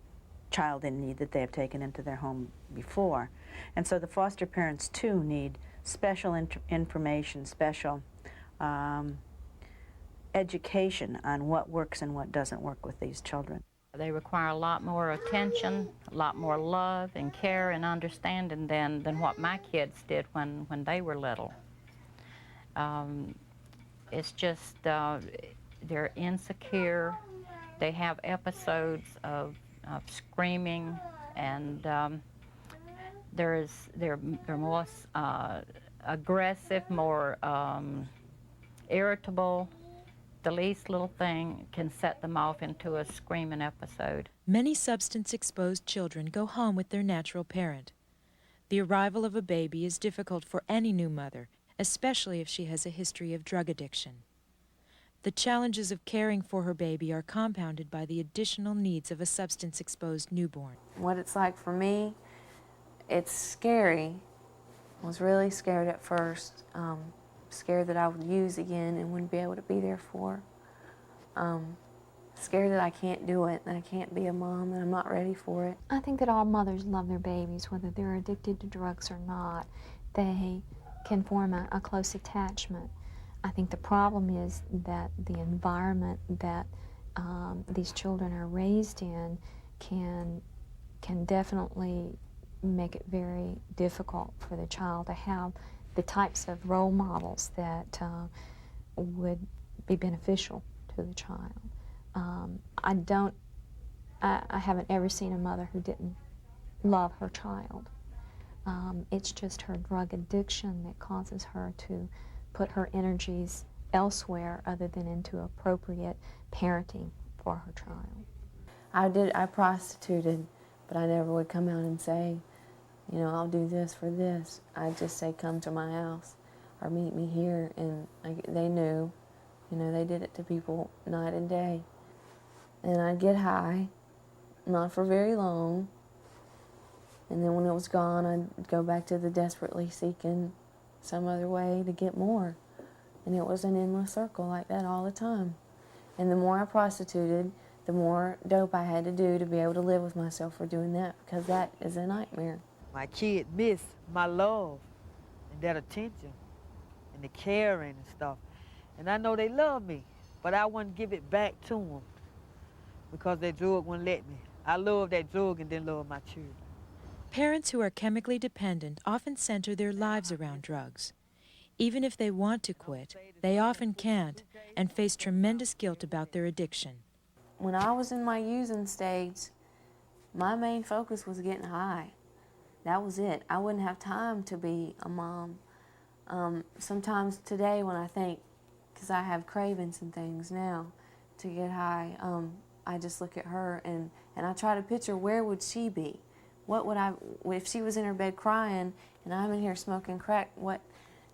child in need that they have taken into their home before. And so the foster parents too need special information, special education on what works and what doesn't work with these children. They require a lot more attention, a lot more love and care and understanding than what my kids did when they were little. It's just they're insecure. They have episodes of screaming, and they're more aggressive, more irritable. The least little thing can set them off into a screaming episode. Many substance-exposed children go home with their natural parent. The arrival of a baby is difficult for any new mother, especially if she has a history of drug addiction. The challenges of caring for her baby are compounded by the additional needs of a substance-exposed newborn. What it's like for me, it's scary. I was really scared at first. Scared that I would use again and wouldn't be able to be there for. Scared that I can't do it, that I can't be a mom, that I'm not ready for it. I think that all mothers love their babies, whether they're addicted to drugs or not. They can form a close attachment. I think the problem is that the environment that these children are raised in can definitely make it very difficult for the child to have the types of role models that would be beneficial to the child. I haven't ever seen a mother who didn't love her child. It's just her drug addiction that causes her to put her energies elsewhere other than into appropriate parenting for her child. I prostituted, but I never would come out and say, you know, I'll do this for this. I'd just say, come to my house or meet me here. And they knew, you know, they did it to people night and day. And I'd get high, not for very long. And then when it was gone, I'd go back to the desperately seeking some other way to get more. And it was an endless circle like that all the time. And the more I prostituted, the more dope I had to do to be able to live with myself for doing that, because that is a nightmare. My kids miss my love and that attention and the caring and stuff. And I know they love me, but I wouldn't give it back to them because that drug wouldn't let me. I love that drug and then love my children. Parents who are chemically dependent often center their lives around drugs. Even if they want to quit, they often can't and face tremendous guilt about their addiction. When I was in my using stage, my main focus was getting high. That was it. I wouldn't have time to be a mom. Sometimes today when I think, because I have cravings and things now to get high, I just look at her and I try to picture where would she be? What would if she was in her bed crying and I'm in here smoking crack. What,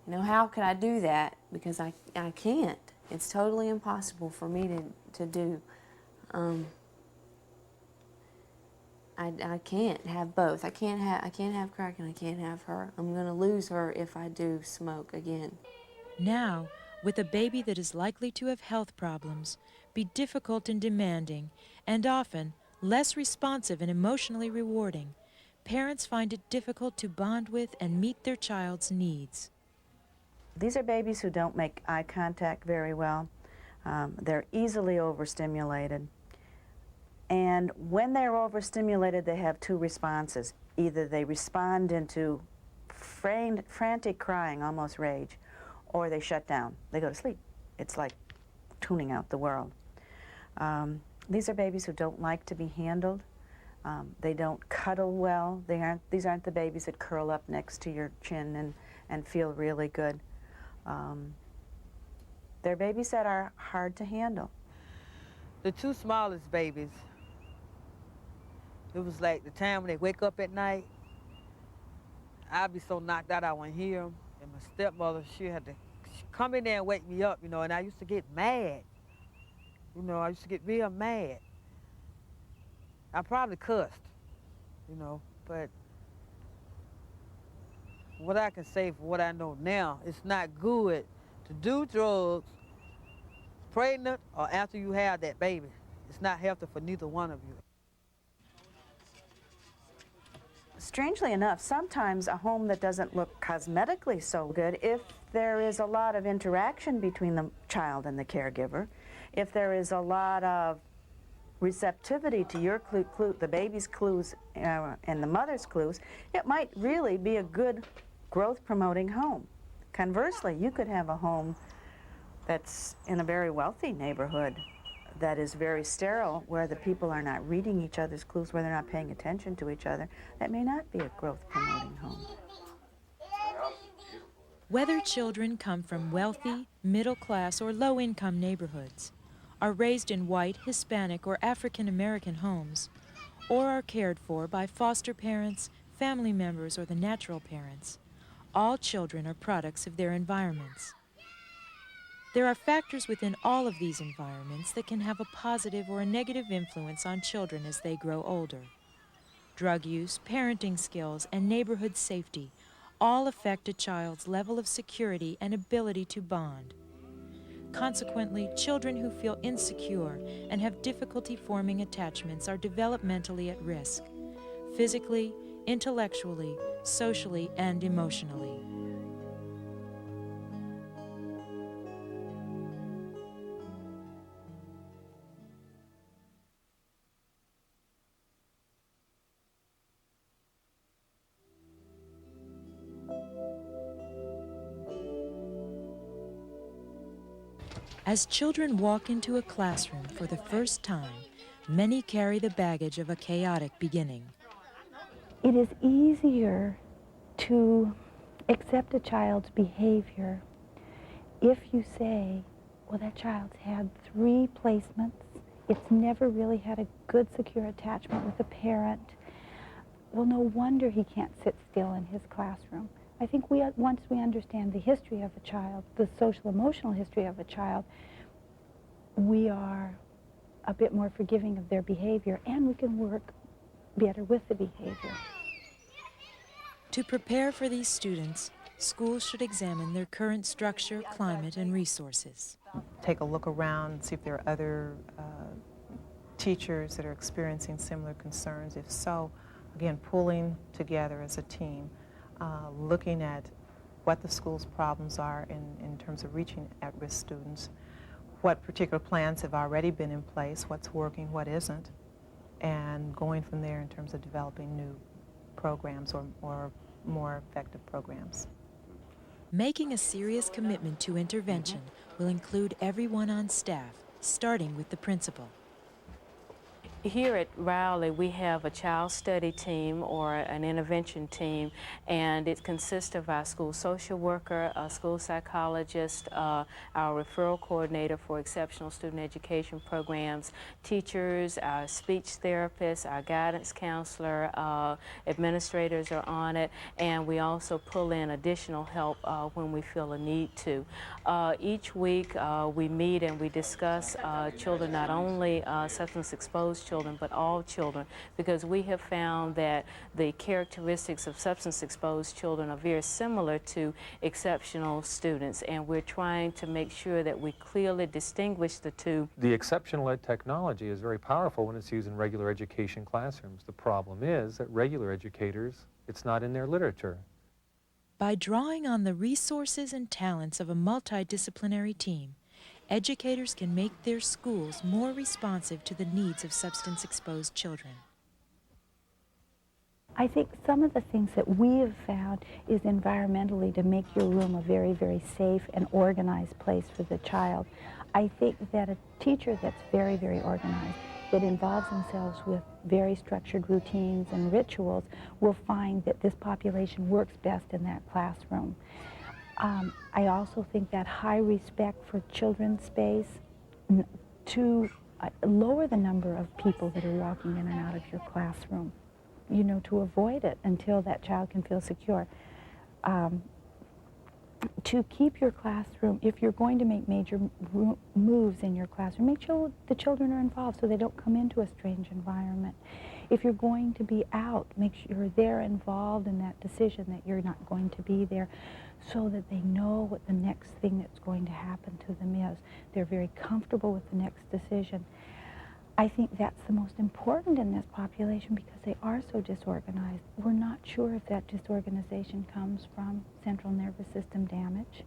you know, how could I do that? Because I can't. It's totally impossible for me to do. I can't have both. I can't have crack and I can't have her. I'm going to lose her if I do smoke again. Now, with a baby that is likely to have health problems, be difficult and demanding, and often less responsive and emotionally rewarding, parents find it difficult to bond with and meet their child's needs. These are babies who don't make eye contact very well. They're easily overstimulated. And when they're overstimulated, they have two responses. Either they respond into frantic crying, almost rage, or they shut down. They go to sleep. It's like tuning out the world. These are babies who don't like to be handled. They don't cuddle well. These aren't the babies that curl up next to your chin and feel really good. They're babies that are hard to handle. The two smallest babies, it was like the time when they wake up at night, I'd be so knocked out I wouldn't hear them. And my stepmother, she'd come in there and wake me up, you know, and I used to get mad. You know, I used to get real mad. I probably cussed, you know, but what I can say for what I know now, it's not good to do drugs pregnant or after you have that baby. It's not healthy for neither one of you. Strangely enough, sometimes a home that doesn't look cosmetically so good, if there is a lot of interaction between the child and the caregiver, if there is a lot of receptivity to your the baby's clues and the mother's clues, it might really be a good growth-promoting home. Conversely, you could have a home that's in a very wealthy neighborhood that is very sterile, where the people are not reading each other's clues, where they're not paying attention to each other. That may not be a growth-promoting home. Whether children come from wealthy, middle-class, or low-income neighborhoods, are raised in white, Hispanic, or African-American homes, or are cared for by foster parents, family members, or the natural parents, all children are products of their environments. There are factors within all of these environments that can have a positive or a negative influence on children as they grow older. Drug use, parenting skills, and neighborhood safety all affect a child's level of security and ability to bond. Consequently, children who feel insecure and have difficulty forming attachments are developmentally at risk, physically, intellectually, socially, and emotionally. As children walk into a classroom for the first time, many carry the baggage of a chaotic beginning. It is easier to accept a child's behavior if you say, well, that child's had 3 placements. It's never really had a good, secure attachment with a parent. Well, no wonder he can't sit still in his classroom. I think once we understand the history of a child, the social-emotional history of a child, we are a bit more forgiving of their behavior, and we can work better with the behavior. To prepare for these students, schools should examine their current structure, climate, and resources. Take a look around, see if there are other teachers that are experiencing similar concerns. If so, again, pulling together as a team, looking at what the school's problems are in terms of reaching at-risk students, what particular plans have already been in place, what's working, what isn't, and going from there in terms of developing new programs or more effective programs. Making a serious commitment to intervention will include everyone on staff, starting with the principal. Here at Rowley, we have a child study team or an intervention team, and it consists of our school social worker, a school psychologist, our referral coordinator for exceptional student education programs, teachers, our speech therapists, our guidance counselor, administrators are on it, and we also pull in additional help when we feel a need to. Each week we meet and we discuss children, not only substance exposed children, but all children, because we have found that the characteristics of substance exposed children are very similar to exceptional students, and we're trying to make sure that we clearly distinguish the two. The exceptional ed technology is very powerful when it's used in regular education classrooms. The problem is that regular educators, it's not in their literature. By drawing on the resources and talents of a multidisciplinary team, educators can make their schools more responsive to the needs of substance-exposed children. I think some of the things that we have found is environmentally to make your room a very, very safe and organized place for the child. I think that a teacher that's very, very organized, that involves themselves with very structured routines and rituals, will find that this population works best in that classroom. I also think that high respect for children's space to lower the number of people that are walking in and out of your classroom, you know, to avoid it until that child can feel secure. To keep your classroom, if you're going to make major moves in your classroom, make sure the children are involved so they don't come into a strange environment. If you're going to be out, make sure they're involved in that decision that you're not going to be there, so that they know what the next thing that's going to happen to them is. They're very comfortable with the next decision. I think that's the most important in this population because they are so disorganized. We're not sure if that disorganization comes from central nervous system damage,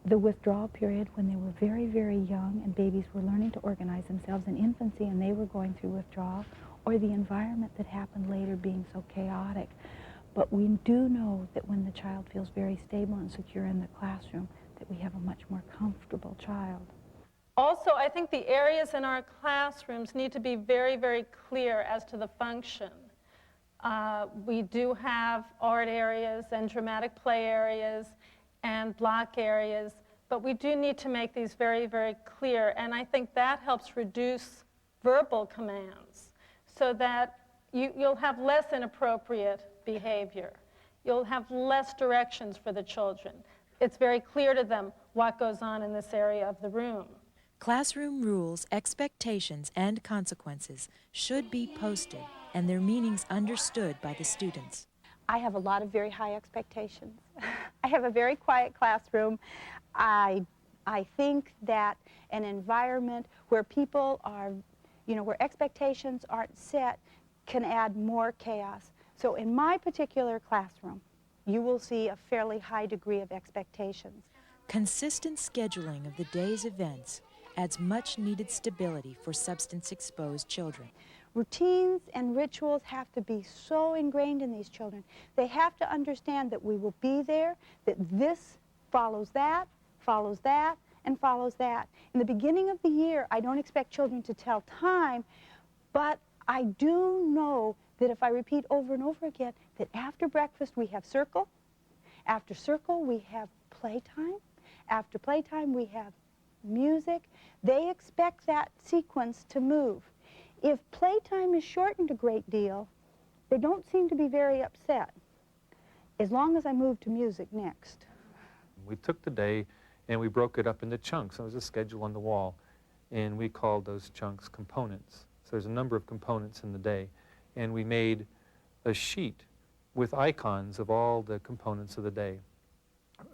the withdrawal period when they were very, very young and babies were learning to organize themselves in infancy and they were going through withdrawal, or the environment that happened later being so chaotic. But we do know that when the child feels very stable and secure in the classroom, that we have a much more comfortable child. Also, I think the areas in our classrooms need to be very, very clear as to the function. We do have art areas and dramatic play areas and block areas, but we do need to make these very, very clear, and I think that helps reduce verbal commands so that you'll have less inappropriate behavior. You'll have less directions for the children. It's very clear to them what goes on in this area of the room. Classroom rules, expectations, and consequences should be posted and their meanings understood by the students. I have a lot of very high expectations. I have a very quiet classroom. I think that an environment where people are, where expectations aren't set can add more chaos. So in my particular classroom, you will see a fairly high degree of expectations. Consistent scheduling of the day's events adds much-needed stability for substance-exposed children. Routines and rituals have to be so ingrained in these children. They have to understand that we will be there, that this follows that, and follows that. In the beginning of the year, I don't expect children to tell time, but I do know that if I repeat over and over again that after breakfast we have circle, after circle we have playtime, after playtime we have music, they expect that sequence to move. If playtime is shortened a great deal, they don't seem to be very upset, as long as I move to music next. We took the day and we broke it up into chunks. There was a schedule on the wall, and we called those chunks components. So there's a number of components in the day, and we made a sheet with icons of all the components of the day.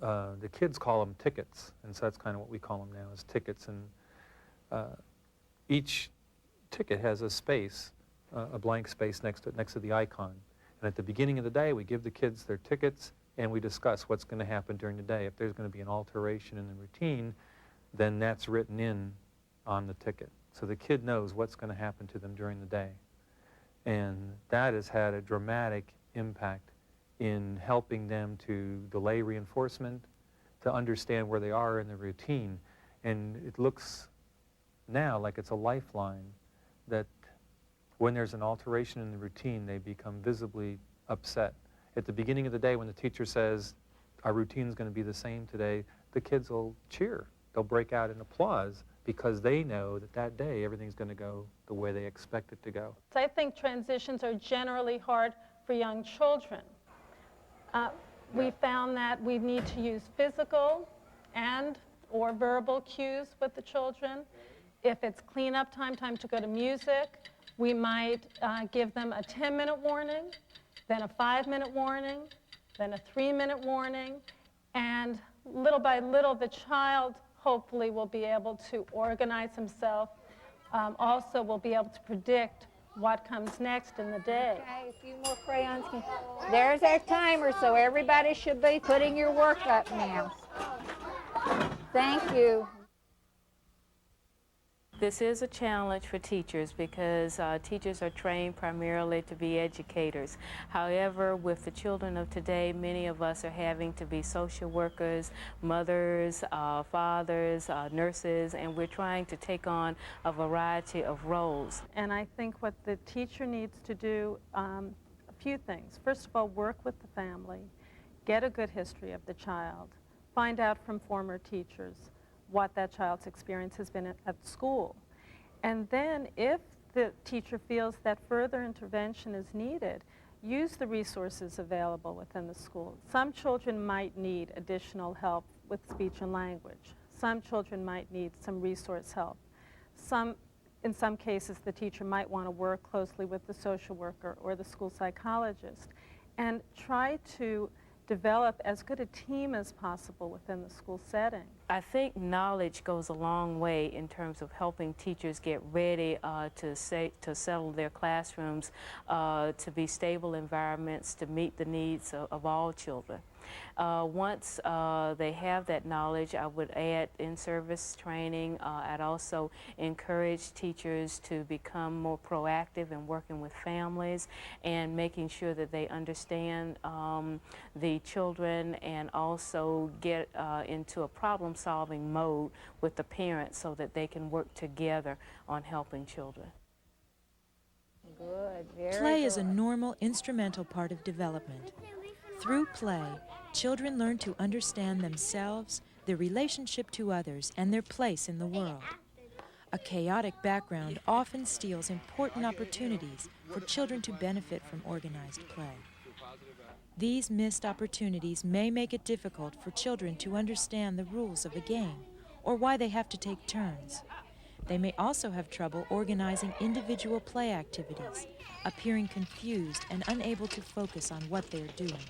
The kids call them tickets, and so that's kind of what we call them now, is tickets. And each ticket has a space, a blank space next to the icon. And at the beginning of the day, we give the kids their tickets, and we discuss what's going to happen during the day. If there's going to be an alteration in the routine, then that's written in on the ticket. So the kid knows what's going to happen to them during the day. And that has had a dramatic impact in helping them to delay reinforcement, to understand where they are in the routine. And it looks now like it's a lifeline that When there's an alteration in the routine, they become visibly upset. At the beginning of the day, when the teacher says, our routine is going to be the same today, the kids will cheer. They'll break out in applause because they know that that day everything's going to go the way they expect it to go. So I think transitions are generally hard for young children. We found that we need to use physical and or verbal cues with the children. If it's cleanup time, time to go to music, we might give them a 10-minute warning, then a 5-minute warning, then a 3-minute warning, and little by little the child hopefully will be able to organize himself, also will be able to predict what comes next in the day. Okay, a few more crayons. There's our timer, so everybody should be putting your work up now. Thank you. This is a challenge for teachers because teachers are trained primarily to be educators. However, with the children of today, many of us are having to be social workers, mothers, fathers, nurses, and we're trying to take on a variety of roles. And I think what the teacher needs to do, a few things. First of all, work with the family, get a good history of the child, find out from former teachers what that child's experience has been at school. And then if the teacher feels that further intervention is needed, use the resources available within the school. Some children might need additional help with speech and language. Some children might need some resource help. In some cases, the teacher might want to work closely with the social worker or the school psychologist and try to develop as good a team as possible within the school setting. I think knowledge goes a long way in terms of helping teachers get ready to settle their classrooms, to be stable environments, to meet the needs of all children. Once they have that knowledge, I would add in-service training. I'd also encourage teachers to become more proactive in working with families and making sure that they understand the children and also get into a problem-solving mode with the parents so that they can work together on helping children. Good, very Play is a good. normal instrumental part of development. Through play, children learn to understand themselves, their relationship to others, and their place in the world. A chaotic background often steals important opportunities for children to benefit from organized play. These missed opportunities may make it difficult for children to understand the rules of a game or why they have to take turns. They may also have trouble organizing individual play activities, appearing confused and unable to focus on what they're doing.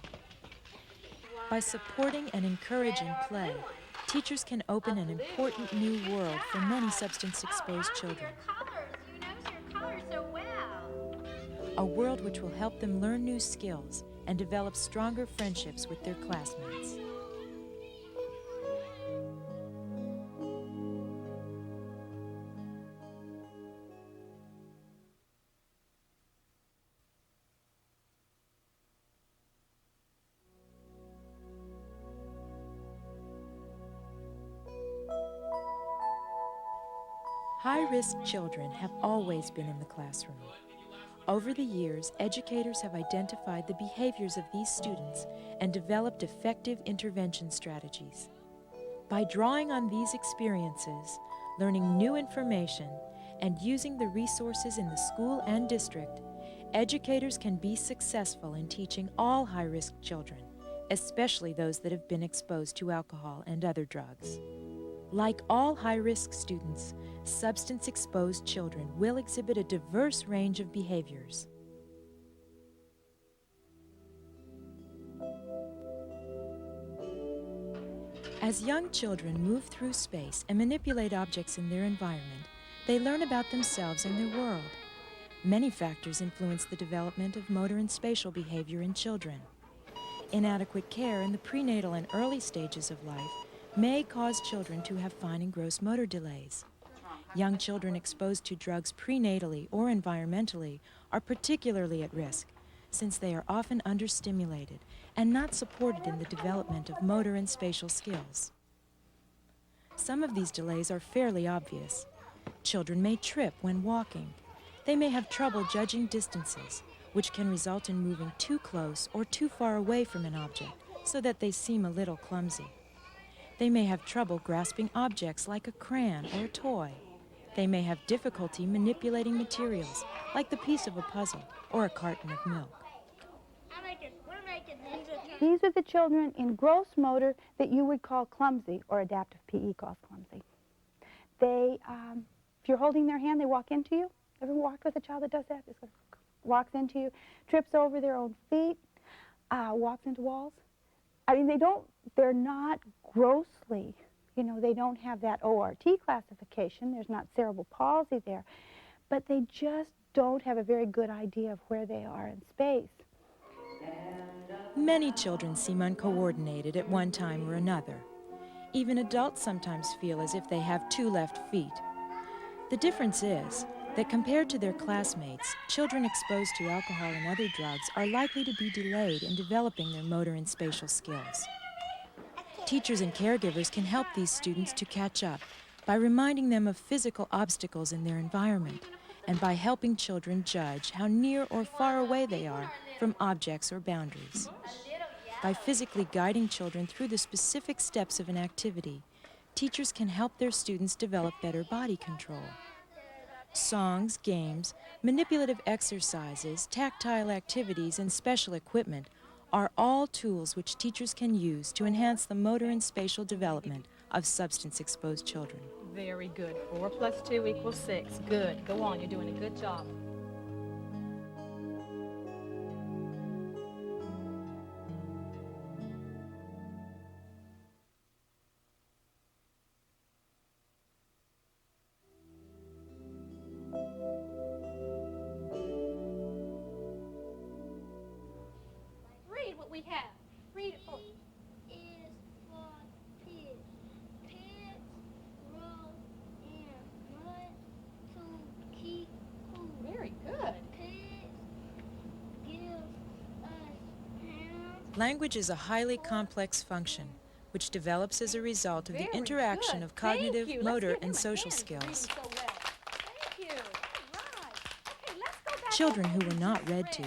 By supporting and encouraging play, teachers can open an important new world for many substance-exposed children. A world which will help them learn new skills and develop stronger friendships with their classmates. High-risk children have always been in the classroom. Over the years, educators have identified the behaviors of these students and developed effective intervention strategies. By drawing on these experiences, learning new information, and using the resources in the school and district, educators can be successful in teaching all high-risk children, especially those that have been exposed to alcohol and other drugs. Like all high-risk students, substance-exposed children will exhibit a diverse range of behaviors. As young children move through space and manipulate objects in their environment, they learn about themselves and their world. Many factors influence the development of motor and spatial behavior in children. Inadequate care in the prenatal and early stages of life may cause children to have fine and gross motor delays. Young children exposed to drugs prenatally or environmentally are particularly at risk, since they are often understimulated and not supported in the development of motor and spatial skills. Some of these delays are fairly obvious. Children may trip when walking. They may have trouble judging distances, which can result in moving too close or too far away from an object so that they seem a little clumsy. They may have trouble grasping objects like a crayon or a toy. They may have difficulty manipulating materials, like the piece of a puzzle or a carton of milk. These are the children in gross motor that you would call clumsy, or adaptive PE calls clumsy. They, if you're holding their hand, they walk into you. Ever walked with a child that does that? Just walks into you, trips over their own feet, walks into walls. I mean, they're not grossly, you know, they don't have that ORT classification. There's not cerebral palsy there. But they just don't have a very good idea of where they are in space. Many children seem uncoordinated at one time or another. Even adults sometimes feel as if they have two left feet. The difference is that compared to their classmates, children exposed to alcohol and other drugs are likely to be delayed in developing their motor and spatial skills. Teachers and caregivers can help these students to catch up by reminding them of physical obstacles in their environment and by helping children judge how near or far away they are from objects or boundaries. By physically guiding children through the specific steps of an activity, teachers can help their students develop better body control. Songs, games, manipulative exercises, tactile activities, and special equipment are all tools which teachers can use to enhance the motor and spatial development of substance-exposed children. Very good. 4 + 2 = 6. Good. Go on. You're doing a good job. Read what we have. Read it for me. Very good. Language is a highly complex function, which develops as a result of the interaction of cognitive, motor, and social skills. Children who were not read to,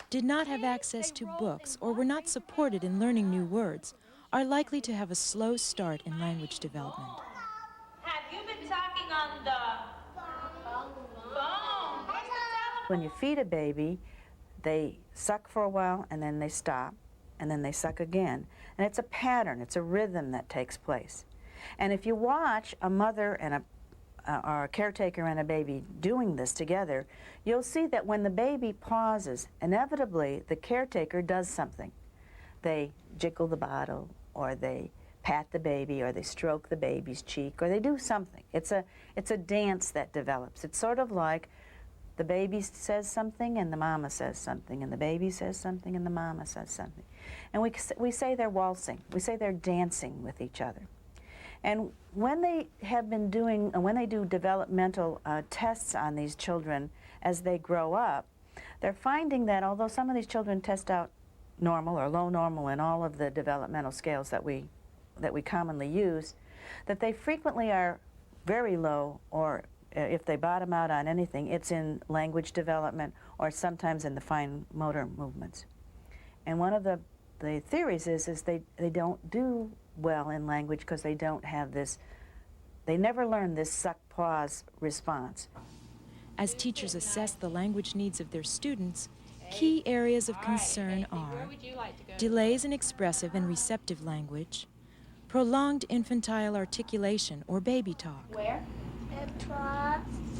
did not have access to books, or were not supported in learning new words, are likely to have a slow start in language development. Have you been talking on the phone? When you feed a baby, they suck for a while and then they stop and then they suck again. And it's a pattern, it's a rhythm that takes place. And if you watch a mother and or a caretaker and a baby doing this together, you'll see that when the baby pauses, inevitably the caretaker does something. They jiggle the bottle, or they pat the baby, or they stroke the baby's cheek, or they do something. It's a dance that develops. It's sort of like the baby says something and the mama says something, and the baby says something and the mama says something. And we say they're waltzing. We say they're dancing with each other. And when they have been doing, when they do developmental tests on these children as they grow up, they're finding that although some of these children test out normal or low normal in all of the developmental scales that we commonly use, that they frequently are very low, or if they bottom out on anything, it's in language development or sometimes in the fine motor movements. And one of the theories is they don't do well in language because they don't have this, they never learn this suck-pause response. As teachers assess the language needs of their students, key areas of concern are delays in expressive and receptive language, prolonged infantile articulation or baby talk, Where?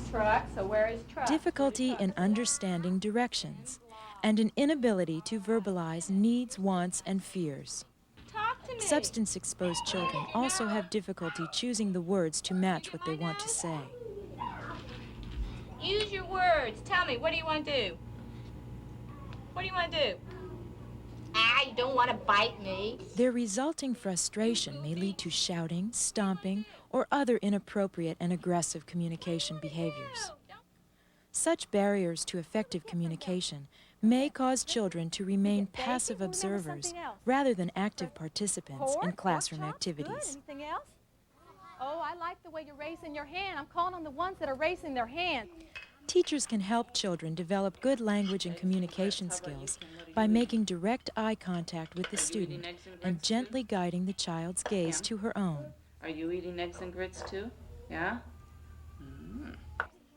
Truck. So where is truck? difficulty in understanding directions, and an inability to verbalize needs, wants, and fears. Talk to me. Substance-exposed children also have difficulty choosing the words to match what they want to say. Use your words. Tell me, what do you want to do? What do you want to do? Ah, you don't want to bite me. Their resulting frustration may lead to shouting, stomping, or other inappropriate and aggressive communication behaviors. Such barriers to effective communication may cause children to remain passive observers rather than active participants in classroom activities. Anything else? Oh, I like the way you're raising your hand. I'm calling on the ones that are raising their hand. Teachers can help children develop good language and communication skills by making direct eye contact with the student and gently guiding the child's gaze to her own. Are you eating eggs and grits too? Yeah?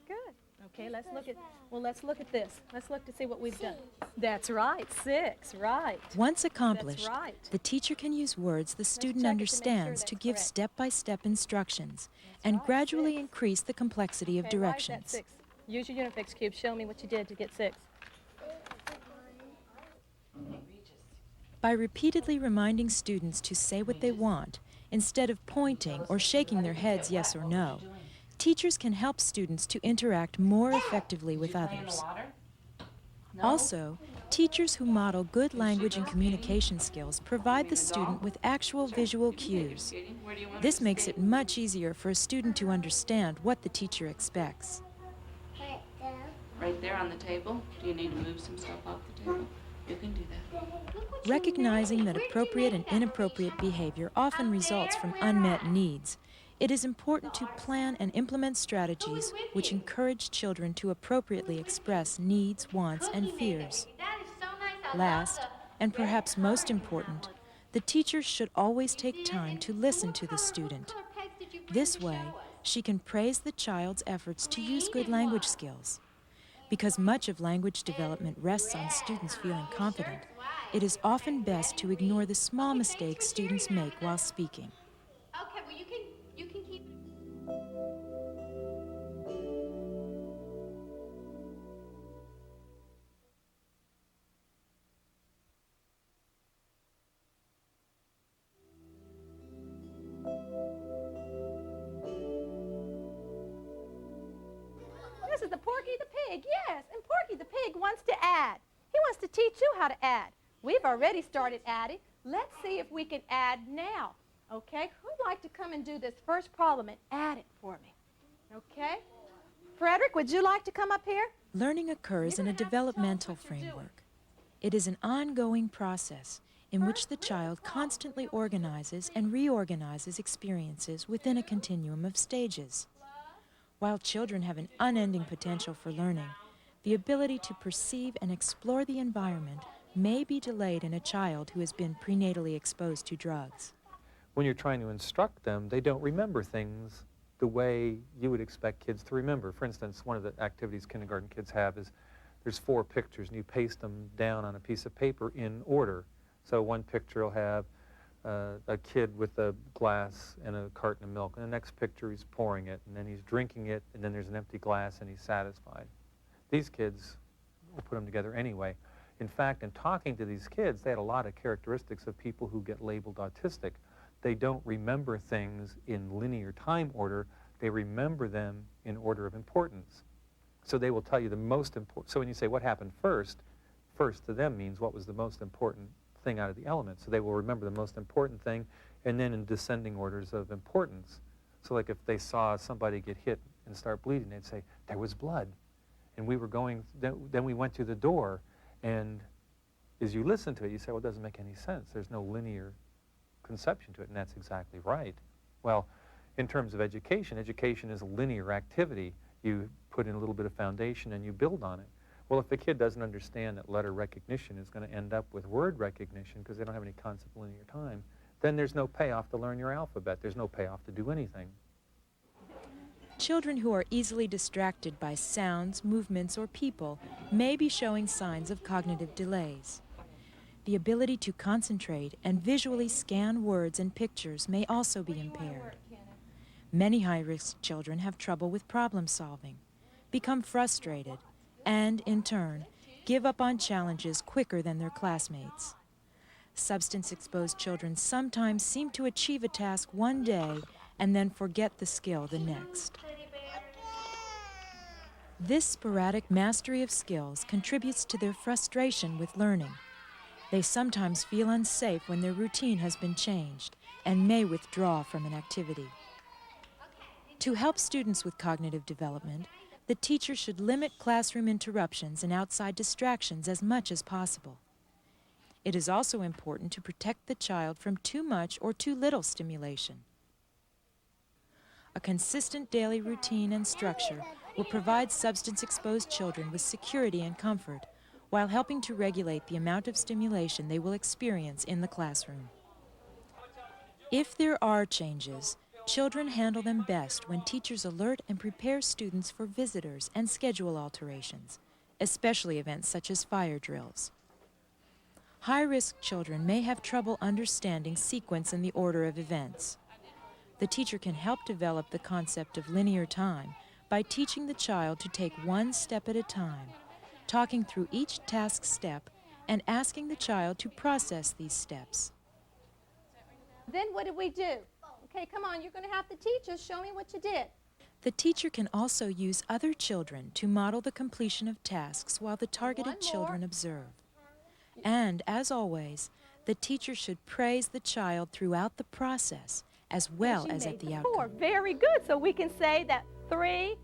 Good. Okay, let's look at this. Let's look to see what we've done. That's right, 6, right. Once accomplished, That's right. the teacher can use words the student check it to make sure understands to that's give correct. step-by-step instructions and gradually increase the complexity of Okay, why is that directions. 6? Use your Unifix cube. Show me what you did to get 6. By repeatedly reminding students to say what they want, instead of pointing or shaking their heads yes or no, teachers can help students to interact more effectively with others. Also, teachers who model good language and communication skills provide the student with actual visual cues. This makes it much easier for a student to understand what the teacher expects. Right there on the table. Do you need to move some stuff off the table? You can do that. Recognizing that appropriate and inappropriate behavior often results from unmet needs, it is important to plan and implement strategies which encourage children to appropriately express needs, wants, and fears. Last, and perhaps most important, the teacher should always take time to listen to the student. This way, she can praise the child's efforts to use good language skills. Because much of language development rests on students feeling confident, it is often best to ignore the small mistakes students make while speaking. Okay, well, you can keep it. This is the Porky the Pig, yes. And Porky the Pig wants to add. He wants to teach you how to add. We've already started adding. Let's see if we can add now. Okay? Who'd like to come and do this first problem and add it for me? Okay? Frederick, would you like to come up here? Learning occurs in a developmental framework. It is an ongoing process in which the child constantly organizes and reorganizes experiences within a continuum of stages. While children have an unending potential for learning, the ability to perceive and explore the environment may be delayed in a child who has been prenatally exposed to drugs. When you're trying to instruct them, they don't remember things the way you would expect kids to remember. For instance, one of the activities kindergarten kids have is there's 4 pictures and you paste them down on a piece of paper in order. So one picture will have a kid with a glass and a carton of milk, and the next picture he's pouring it, and then he's drinking it, and then there's an empty glass and he's satisfied. These kids will put them together anyway. In fact, in talking to these kids, they had a lot of characteristics of people who get labeled autistic. They don't remember things in linear time order. They remember them in order of importance. So they will tell you the most important. So when you say what happened first, first to them means what was the most important thing out of the elements. So they will remember the most important thing, and then in descending orders of importance. So like if they saw somebody get hit and start bleeding, they'd say, there was blood. And we were going, then we went to the door, and as you listen to it, you say, well, it doesn't make any sense. There's no linear conception to it, and that's exactly right. Well, in terms of education, education is a linear activity. You put in a little bit of foundation and you build on it. Well, if the kid doesn't understand that letter recognition is going to end up with word recognition because they don't have any concept of linear time, then there's no payoff to learn your alphabet. There's no payoff to do anything. Children who are easily distracted by sounds, movements, or people may be showing signs of cognitive delays. The ability to concentrate and visually scan words and pictures may also be impaired. Many high-risk children have trouble with problem solving, become frustrated, and, in turn, give up on challenges quicker than their classmates. Substance-exposed children sometimes seem to achieve a task one day and then forget the skill the next. This sporadic mastery of skills contributes to their frustration with learning. They sometimes feel unsafe when their routine has been changed and may withdraw from an activity. To help students with cognitive development, the teacher should limit classroom interruptions and outside distractions as much as possible. It is also important to protect the child from too much or too little stimulation. A consistent daily routine and structure will provide substance-exposed children with security and comfort while helping to regulate the amount of stimulation they will experience in the classroom. If there are changes, children handle them best when teachers alert and prepare students for visitors and schedule alterations, especially events such as fire drills. High-risk children may have trouble understanding sequence and the order of events. The teacher can help develop the concept of linear time by teaching the child to take one step at a time, talking through each task step and asking the child to process these steps. Then what did we do? Okay, come on, you're going to have to teach us. Show me what you did. The teacher can also use other children to model the completion of tasks while the targeted children observe. And, as always, the teacher should praise the child throughout the process as well as at the outcome. 4. Very good. So we can say that 3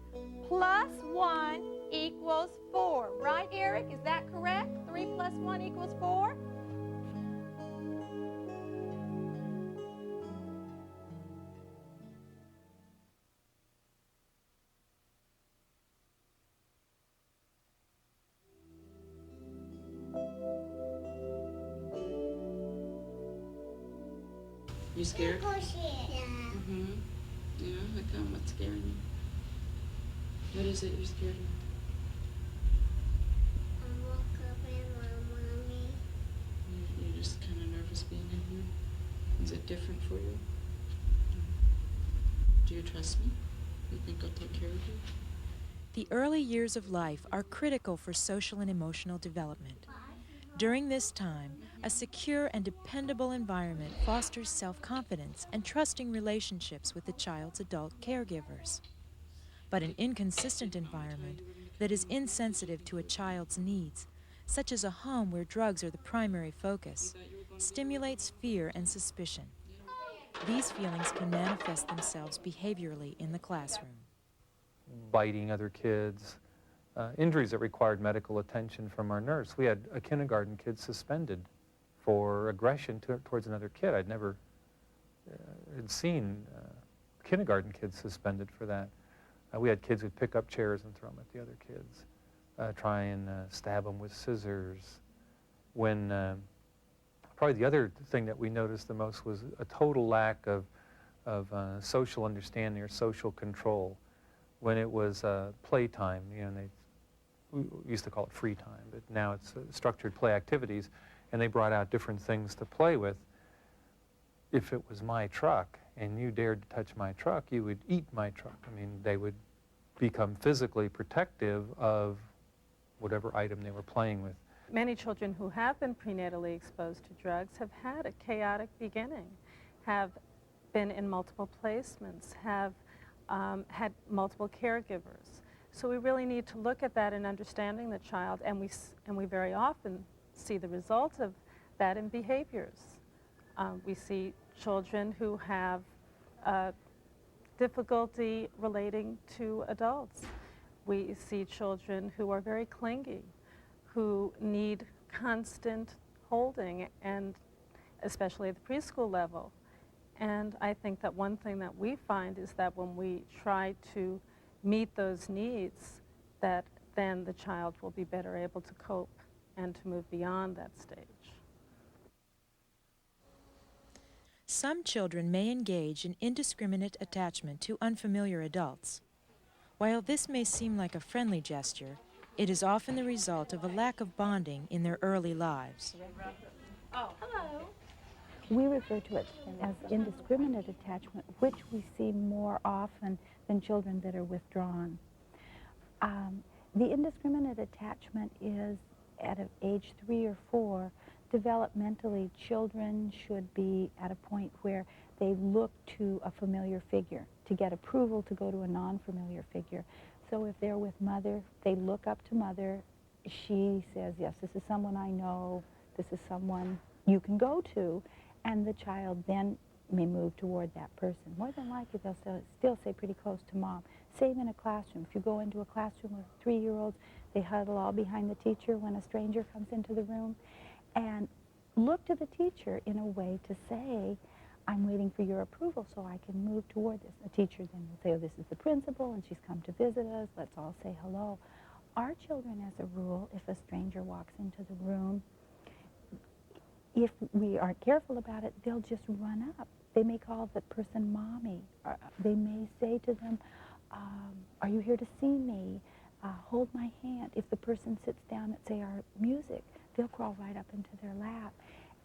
plus 1 equals 4. Right, Eric? Is that correct? 3 plus 1 equals 4? You scared? Mm-hmm. Yeah, how come? What's scaring you? What is it you're scared of? I woke up and my mommy. You're just kind of nervous being in here? Is it different for you? Do you trust me? You think I'll take care of you? The early years of life are critical for social and emotional development. During this time, a secure and dependable environment fosters self-confidence and trusting relationships with the child's adult caregivers. But an inconsistent environment that is insensitive to a child's needs, such as a home where drugs are the primary focus, stimulates fear and suspicion. These feelings can manifest themselves behaviorally in the classroom. Biting other kids, injuries that required medical attention from our nurse. We had a kindergarten kid suspended for aggression towards another kid. I'd never had seen kindergarten kids suspended for that. We had kids who'd pick up chairs and throw them at the other kids, try and stab them with scissors. When probably the other thing that we noticed the most was a total lack of social understanding or social control. When it was playtime, you know, we used to call it free time, but now it's structured play activities, and they brought out different things to play with. If it was my truck and you dared to touch my truck, you would eat my truck. I mean, they would become physically protective of whatever item they were playing with. Many children who have been prenatally exposed to drugs have had a chaotic beginning, have been in multiple placements, have had multiple caregivers. So we really need to look at that in understanding the child, and we very often see the results of that in behaviors. We see children who have difficulty relating to adults. We see children who are very clingy, who need constant holding, and especially at the preschool level. And I think that one thing that we find is that when we try to meet those needs, that then the child will be better able to cope and to move beyond that stage. Some children may engage in indiscriminate attachment to unfamiliar adults. While this may seem like a friendly gesture, it is often the result of a lack of bonding in their early lives. Oh, hello. We refer to it as indiscriminate attachment, which we see more often than children that are withdrawn. The indiscriminate attachment is at age 3 or 4. Developmentally, children should be at a point where they look to a familiar figure to get approval to go to a non-familiar figure. So if they're with mother, they look up to mother. She says, yes, this is someone I know, this is someone you can go to, and the child then may move toward that person. More than likely, they'll still stay pretty close to mom. Same in a classroom. If you go into a classroom with 3-year-olds, they huddle all behind the teacher when a stranger comes into the room, and look to the teacher in a way to say, I'm waiting for your approval so I can move toward this. The teacher then will say, oh, this is the principal, and she's come to visit us. Let's all say hello. Our children, as a rule, if a stranger walks into the room, if we aren't careful about it, they'll just run up. They may call the person mommy. They may say to them, are you here to see me? Hold my hand. If the person sits down at, say, our music, they'll crawl right up into their lap.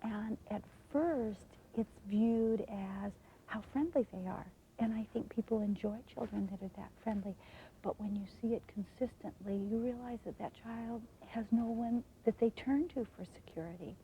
And at first, it's viewed as how friendly they are. And I think people enjoy children that are that friendly. But when you see it consistently, you realize that that child has no one that they turn to for security.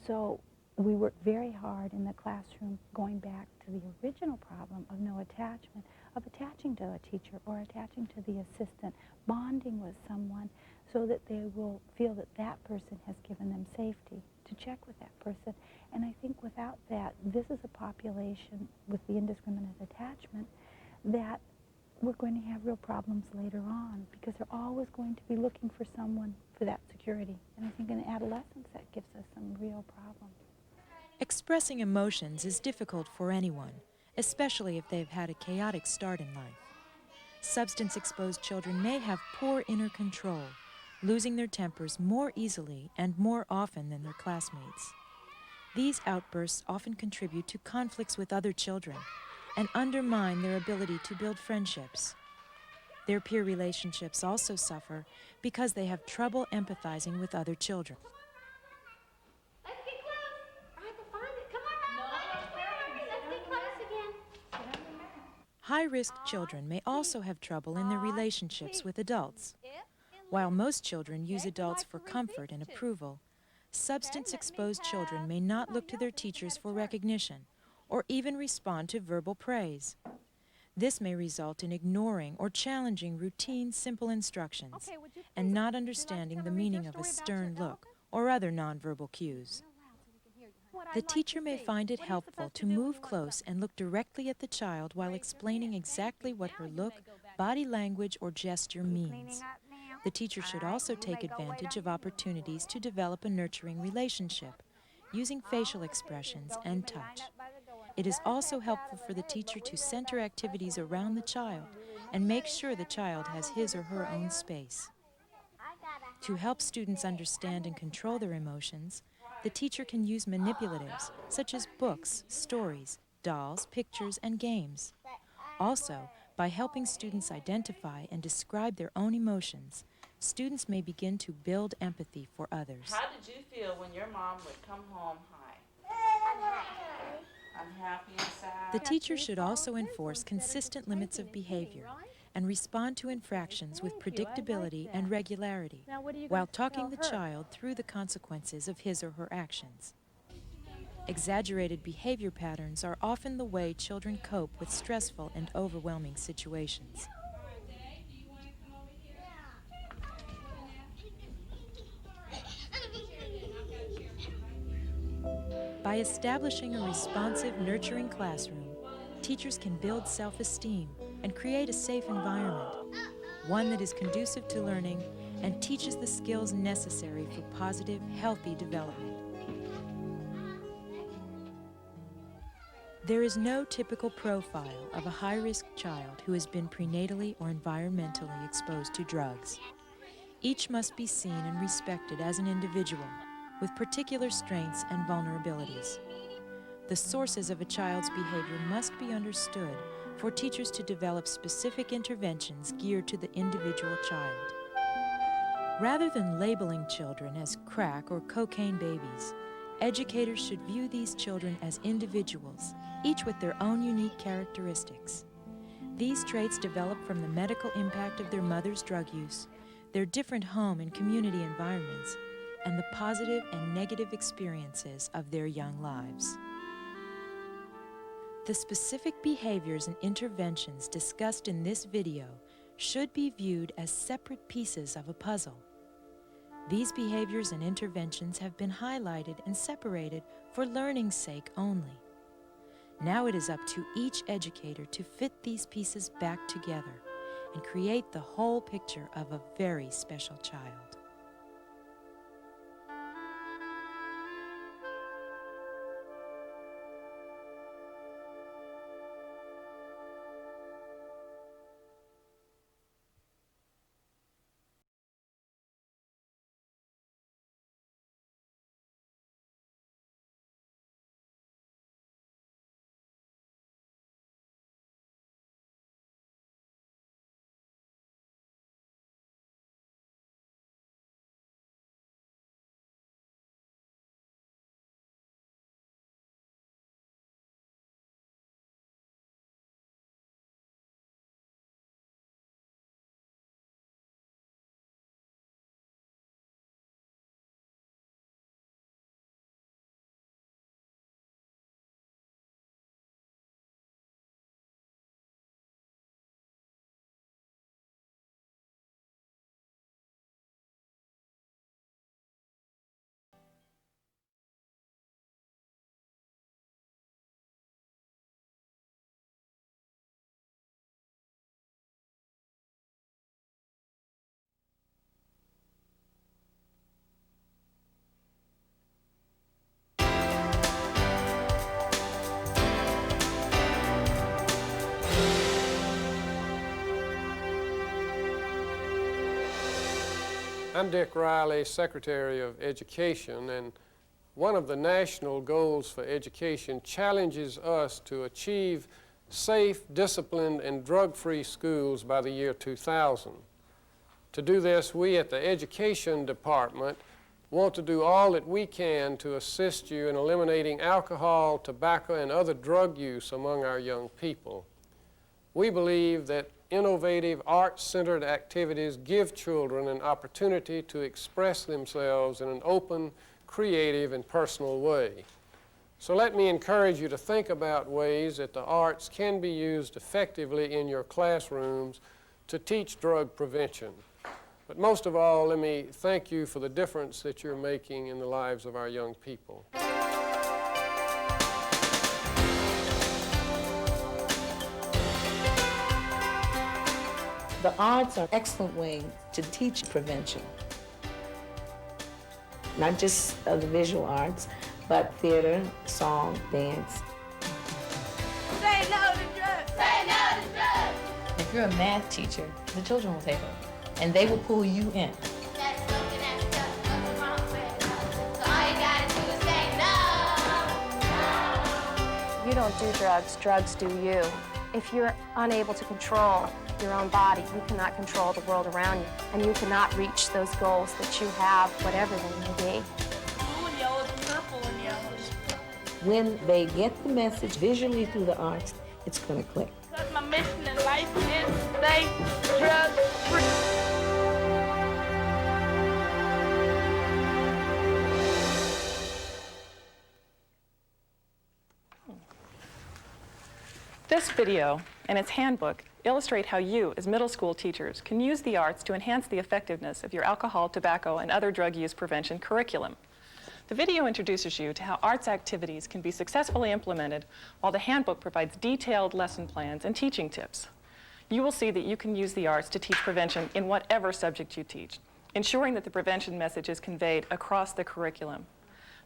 So we work very hard in the classroom, going back to the original problem of no attachment, of attaching to a teacher or attaching to the assistant, bonding with someone so that they will feel that that person has given them safety, to check with that person. And I think without that, this is a population with the indiscriminate attachment that we're going to have real problems later on, because they're always going to be looking for someone for that security. And I think in adolescence that gives us some real problems. Expressing emotions is difficult for anyone, especially if they've had a chaotic start in life. Substance-exposed children may have poor inner control, losing their tempers more easily and more often than their classmates. These outbursts often contribute to conflicts with other children and undermine their ability to build friendships. Their peer relationships also suffer because they have trouble empathizing with other children. Let's get close. I have to find it. Come on. Let's get close again. High-risk children may also have trouble in their relationships with adults. While most children use adults for comfort and approval, substance-exposed children may not look to their teachers for recognition or even respond to verbal praise. This may result in ignoring or challenging routine, simple instructions and not understanding the meaning of a stern look or other nonverbal cues. The teacher may find it helpful to move close and look directly at the child while explaining exactly what her look, body language, or gesture means. The teacher should also take advantage of opportunities to develop a nurturing relationship, using facial expressions and touch. It is also helpful for the teacher to center activities around the child and make sure the child has his or her own space. To help students understand and control their emotions, the teacher can use manipulatives such as books, stories, dolls, pictures, and games. Also, by helping students identify and describe their own emotions, students may begin to build empathy for others. How did you feel when your mom would come home high? Unhappy and sad? The teacher should also enforce consistent limits of behavior and respond to infractions with predictability and regularity, while talking the child through the consequences of his or her actions. Exaggerated behavior patterns are often the way children cope with stressful and overwhelming situations. By establishing a responsive, nurturing classroom, teachers can build self-esteem and create a safe environment, one that is conducive to learning and teaches the skills necessary for positive, healthy development. There is no typical profile of a high-risk child who has been prenatally or environmentally exposed to drugs. Each must be seen and respected as an individual with particular strengths and vulnerabilities. The sources of a child's behavior must be understood for teachers to develop specific interventions geared to the individual child. Rather than labeling children as crack or cocaine babies, educators should view these children as individuals, each with their own unique characteristics. These traits develop from the medical impact of their mother's drug use, their different home and community environments, and the positive and negative experiences of their young lives. The specific behaviors and interventions discussed in this video should be viewed as separate pieces of a puzzle. These behaviors and interventions have been highlighted and separated for learning's sake only. Now it is up to each educator to fit these pieces back together and create the whole picture of a very special child. I'm Dick Riley, Secretary of Education, and one of the national goals for education challenges us to achieve safe, disciplined, and drug-free schools by the year 2000. To do this, we at the Education Department want to do all that we can to assist you in eliminating alcohol, tobacco, and other drug use among our young people. We believe that innovative, art-centered activities give children an opportunity to express themselves in an open, creative, and personal way. So let me encourage you to think about ways that the arts can be used effectively in your classrooms to teach drug prevention. But most of all, let me thank you for the difference that you're making in the lives of our young people. The arts are an excellent way to teach prevention. Not just the visual arts, but theater, song, dance. Say no to drugs! Say no to drugs! If you're a math teacher, the children will take over, and they will pull you in. That's looking at stuff the wrong way. So all you gotta do is say no. You don't do drugs, drugs do you. If you're unable to control your own body, you cannot control the world around you, and you cannot reach those goals that you have, whatever they may be. Blue and yellows and purple and yellows. When they get the message visually through the arts, it's going to click. Because my mission in life is to stay drug-free. This video and its handbook illustrate how you, as middle school teachers, can use the arts to enhance the effectiveness of your alcohol, tobacco, and other drug use prevention curriculum. The video introduces you to how arts activities can be successfully implemented, while the handbook provides detailed lesson plans and teaching tips. You will see that you can use the arts to teach prevention in whatever subject you teach, ensuring that the prevention message is conveyed across the curriculum.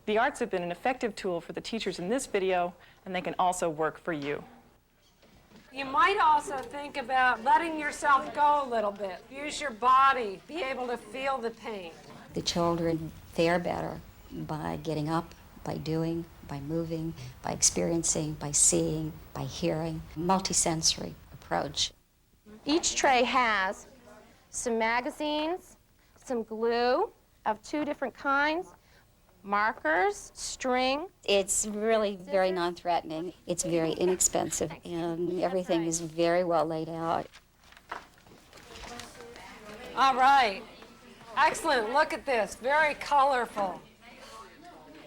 The arts have been an effective tool for the teachers in this video, and they can also work for you. You might also think about letting yourself go a little bit. Use your body, be able to feel the pain. The children fare better by getting up, by doing, by moving, by experiencing, by seeing, by hearing. Multisensory approach. Each tray has some magazines, some glue of 2 different kinds, markers, string. It's really very non-threatening. It's very inexpensive, and everything is very well laid out. All right. Excellent. Look at this. Very colorful.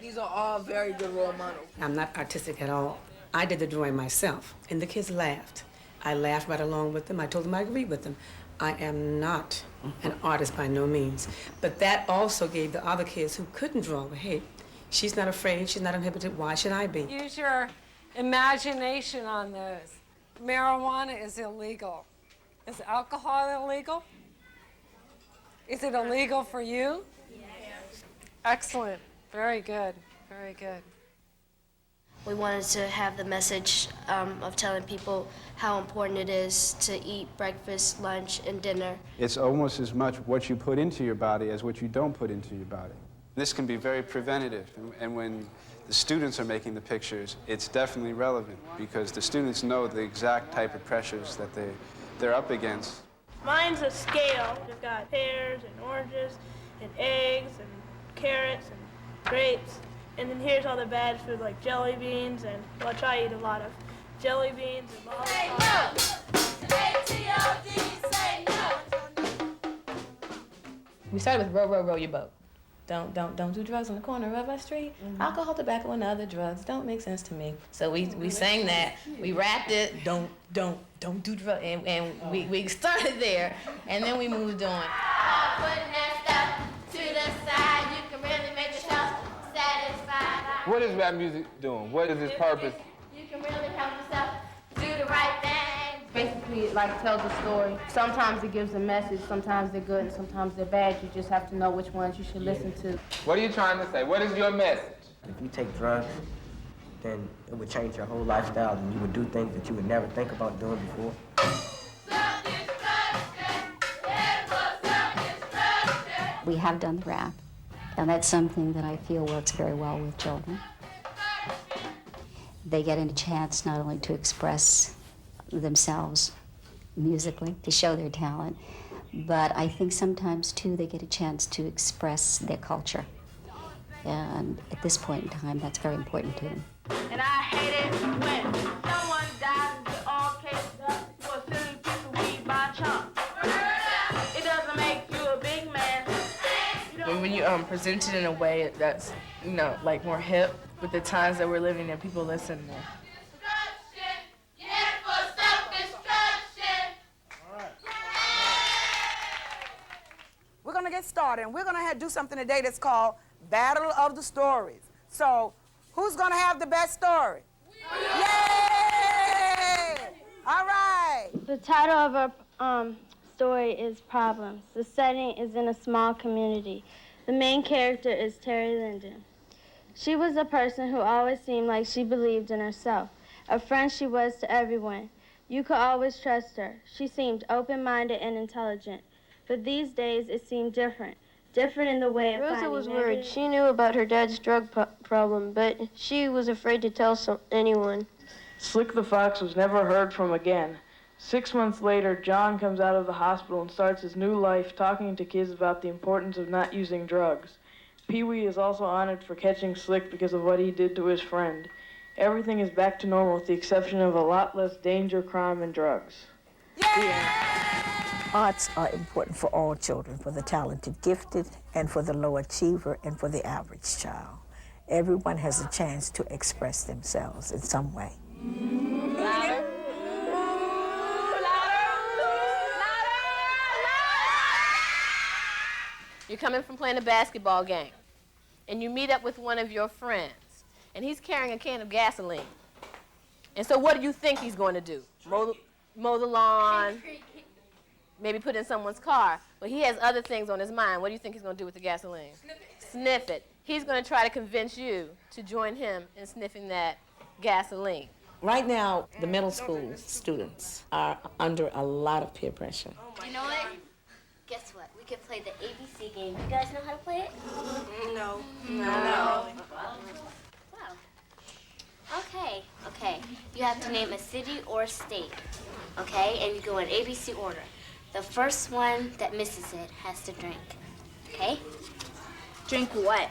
These are all very good role models. I'm not artistic at all. I did the drawing myself, and the kids laughed. I laughed right along with them. I told them I agreed with them. I am not an artist by no means, but that also gave the other kids who couldn't draw, well, hey, she's not afraid, she's not inhibited, why should I be? Use your imagination on those. Marijuana is illegal. Is alcohol illegal? Is it illegal for you? Yes. Excellent. Very good. Very good. We wanted to have the message of telling people how important it is to eat breakfast, lunch, and dinner. It's almost as much what you put into your body as what you don't put into your body. This can be very preventative, and when the students are making the pictures, it's definitely relevant because the students know the exact type of pressures that they're up against. Mine's a scale. We've got pears and oranges and eggs and carrots and grapes. And then here's all the bad food like jelly beans and, well, I try to eat a lot of jelly beans and lollipops. We started with row, row, row your boat. Don't do drugs on the corner of our street. Alcohol, tobacco, and other drugs don't make sense to me. So we sang that. We rapped it. Don't do drugs. And we started there, and then we moved on. Putting that stuff to the side, you can really make yourself satisfied. What is rap music doing? What is its purpose? You can really help yourself do the right thing. Basically, it like tells a story. Sometimes it gives a message, sometimes they're good, and sometimes they're bad. You just have to know which ones you should listen to. What are you trying to say? What is your message? If you take drugs, then it would change your whole lifestyle, and you would do things that you would never think about doing before. We have done the rap, and that's something that I feel works very well with children. They get a chance not only to express themselves musically, to show their talent, but I think sometimes, too, they get a chance to express their culture. And at this point in time, that's very important to them. And I hate it when someone dies and get all caked up for a silly piece of weed by chump. It doesn't make you a big man. When you present it in a way that's, like more hip with the times that we're living in, people listen more. We're going to get started, and we're going to do something today that's called Battle of the Stories. So, who's going to have the best story? Yay! All right. The title of our story is Problems. The setting is in a small community. The main character is Terry Linden. She was a person who always seemed like she believed in herself. A friend she was to everyone. You could always trust her. She seemed open-minded and intelligent. But these days, it seemed different. Different in the way of Rosa was worried. She knew about her dad's drug problem, but she was afraid to tell anyone. Slick the Fox was never heard from again. 6 months later, John comes out of the hospital and starts his new life talking to kids about the importance of not using drugs. Pee-wee is also honored for catching Slick because of what he did to his friend. Everything is back to normal with the exception of a lot less danger, crime, and drugs. Arts are important for all children, for the talented, gifted, and for the low achiever, and for the average child. Everyone has a chance to express themselves in some way. You're coming from playing a basketball game, and you meet up with one of your friends, and he's carrying a can of gasoline. And so what do you think he's going to do? Mow the lawn, maybe put in someone's car. But he has other things on his mind. What do you think he's going to do with the gasoline? Sniff it. He's going to try to convince you to join him in sniffing that gasoline. Right now, the middle school students are under a lot of peer pressure. You know what? Guess what? We could play the ABC game. You guys know how to play it? No. Wow. Okay. You have to name a city or a state. Okay? And you go in ABC order. The first one that misses it has to drink. Okay? Drink what?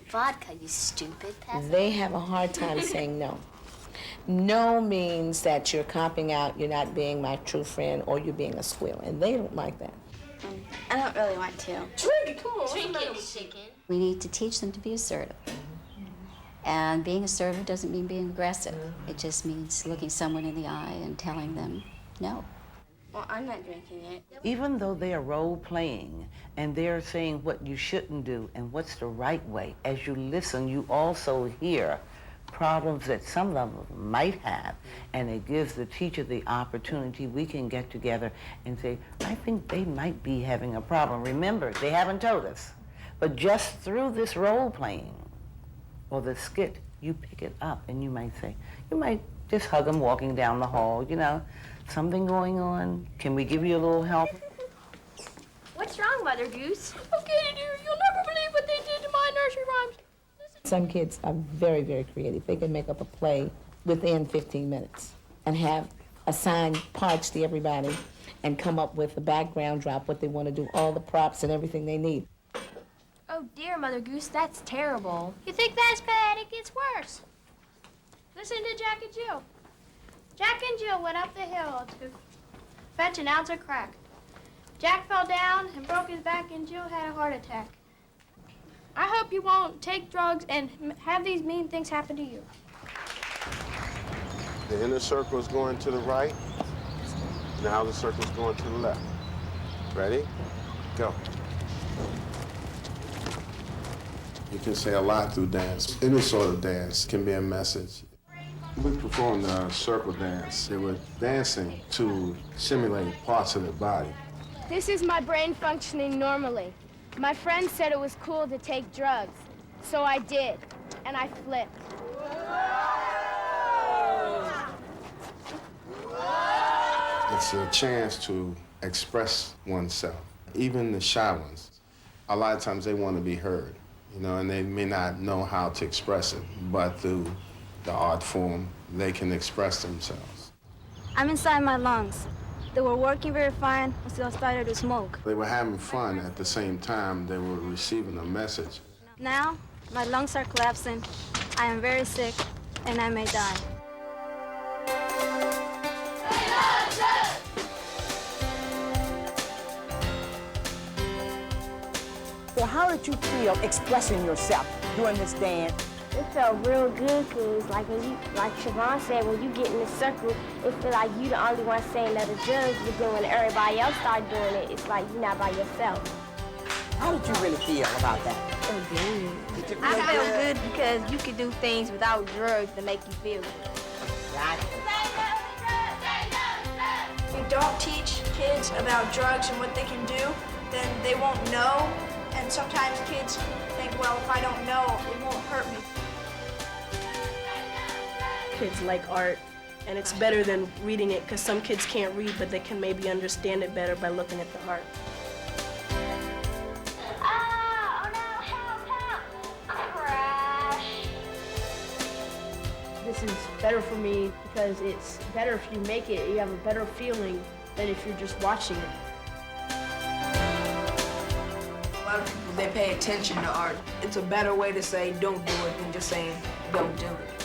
Vodka, you stupid peasant. They have a hard time saying no. No means that you're copping out, you're not being my true friend, or you're being a squeal, and they don't like that. I don't really want to. Drink it, come on. Drink it, chicken. We need to teach them to be assertive. And being assertive doesn't mean being aggressive. It just means looking someone in the eye and telling them no. Well, I'm not drinking it. Even though they are role-playing and they're saying what you shouldn't do and what's the right way, as you listen, you also hear problems that some of them might have, and it gives the teacher the opportunity. We can get together and say, I think they might be having a problem. Remember, they haven't told us, but just through this role-playing or the skit, you pick it up and you might say, you might just hug them walking down the hall, something going on. Can we give you a little help? What's wrong, Mother Goose? Okay, dear, you'll never believe what they did to my nursery rhymes. Some kids are very, very creative. They can make up a play within 15 minutes and have assigned parts to everybody and come up with a background drop, what they want to do, all the props and everything they need. Oh dear, Mother Goose, that's terrible. You think that's bad? It gets worse. Listen to Jack and Jill. Jack and Jill went up the hill to fetch an ounce of crack. Jack fell down and broke his back, and Jill had a heart attack. I hope you won't take drugs and have these mean things happen to you. The inner circle is going to the right. Now the circle is going to the left. Ready? Go. You can say a lot through dance. Any sort of dance can be a message. We performed a circle dance. They were dancing to simulate parts of their body. This is my brain functioning normally. My friend said it was cool to take drugs, so I did, and I flipped. It's a chance to express oneself. Even the shy ones A lot of times they want to be heard, you know, and they may not know how to express it, but through the art form, they can express themselves. I'm inside my lungs. They were working very fine until I started to smoke. They were having fun at the same time they were receiving a message. Now, my lungs are collapsing. I am very sick, and I may die. So how did you feel expressing yourself during this dance? It felt real good because, like Siobhan said, when you get in the circle, it feel like you the only one saying that the drugs, but then when everybody else start doing it, it's like you're not by yourself. How did you really feel about that? I feel good. Did you feel I feel good? good because you can do things without drugs to make you feel good. If you don't teach kids about drugs and what they can do, then they won't know. And sometimes kids think, well, if I don't know, it won't hurt me. Kids like art, and it's better than reading it because some kids can't read, but they can maybe understand it better by looking at the art. This is better for me because it's better if you make it. You have a better feeling than if you're just watching it. A lot of people, they pay attention to art. It's a better way to say don't do it than just saying don't do it.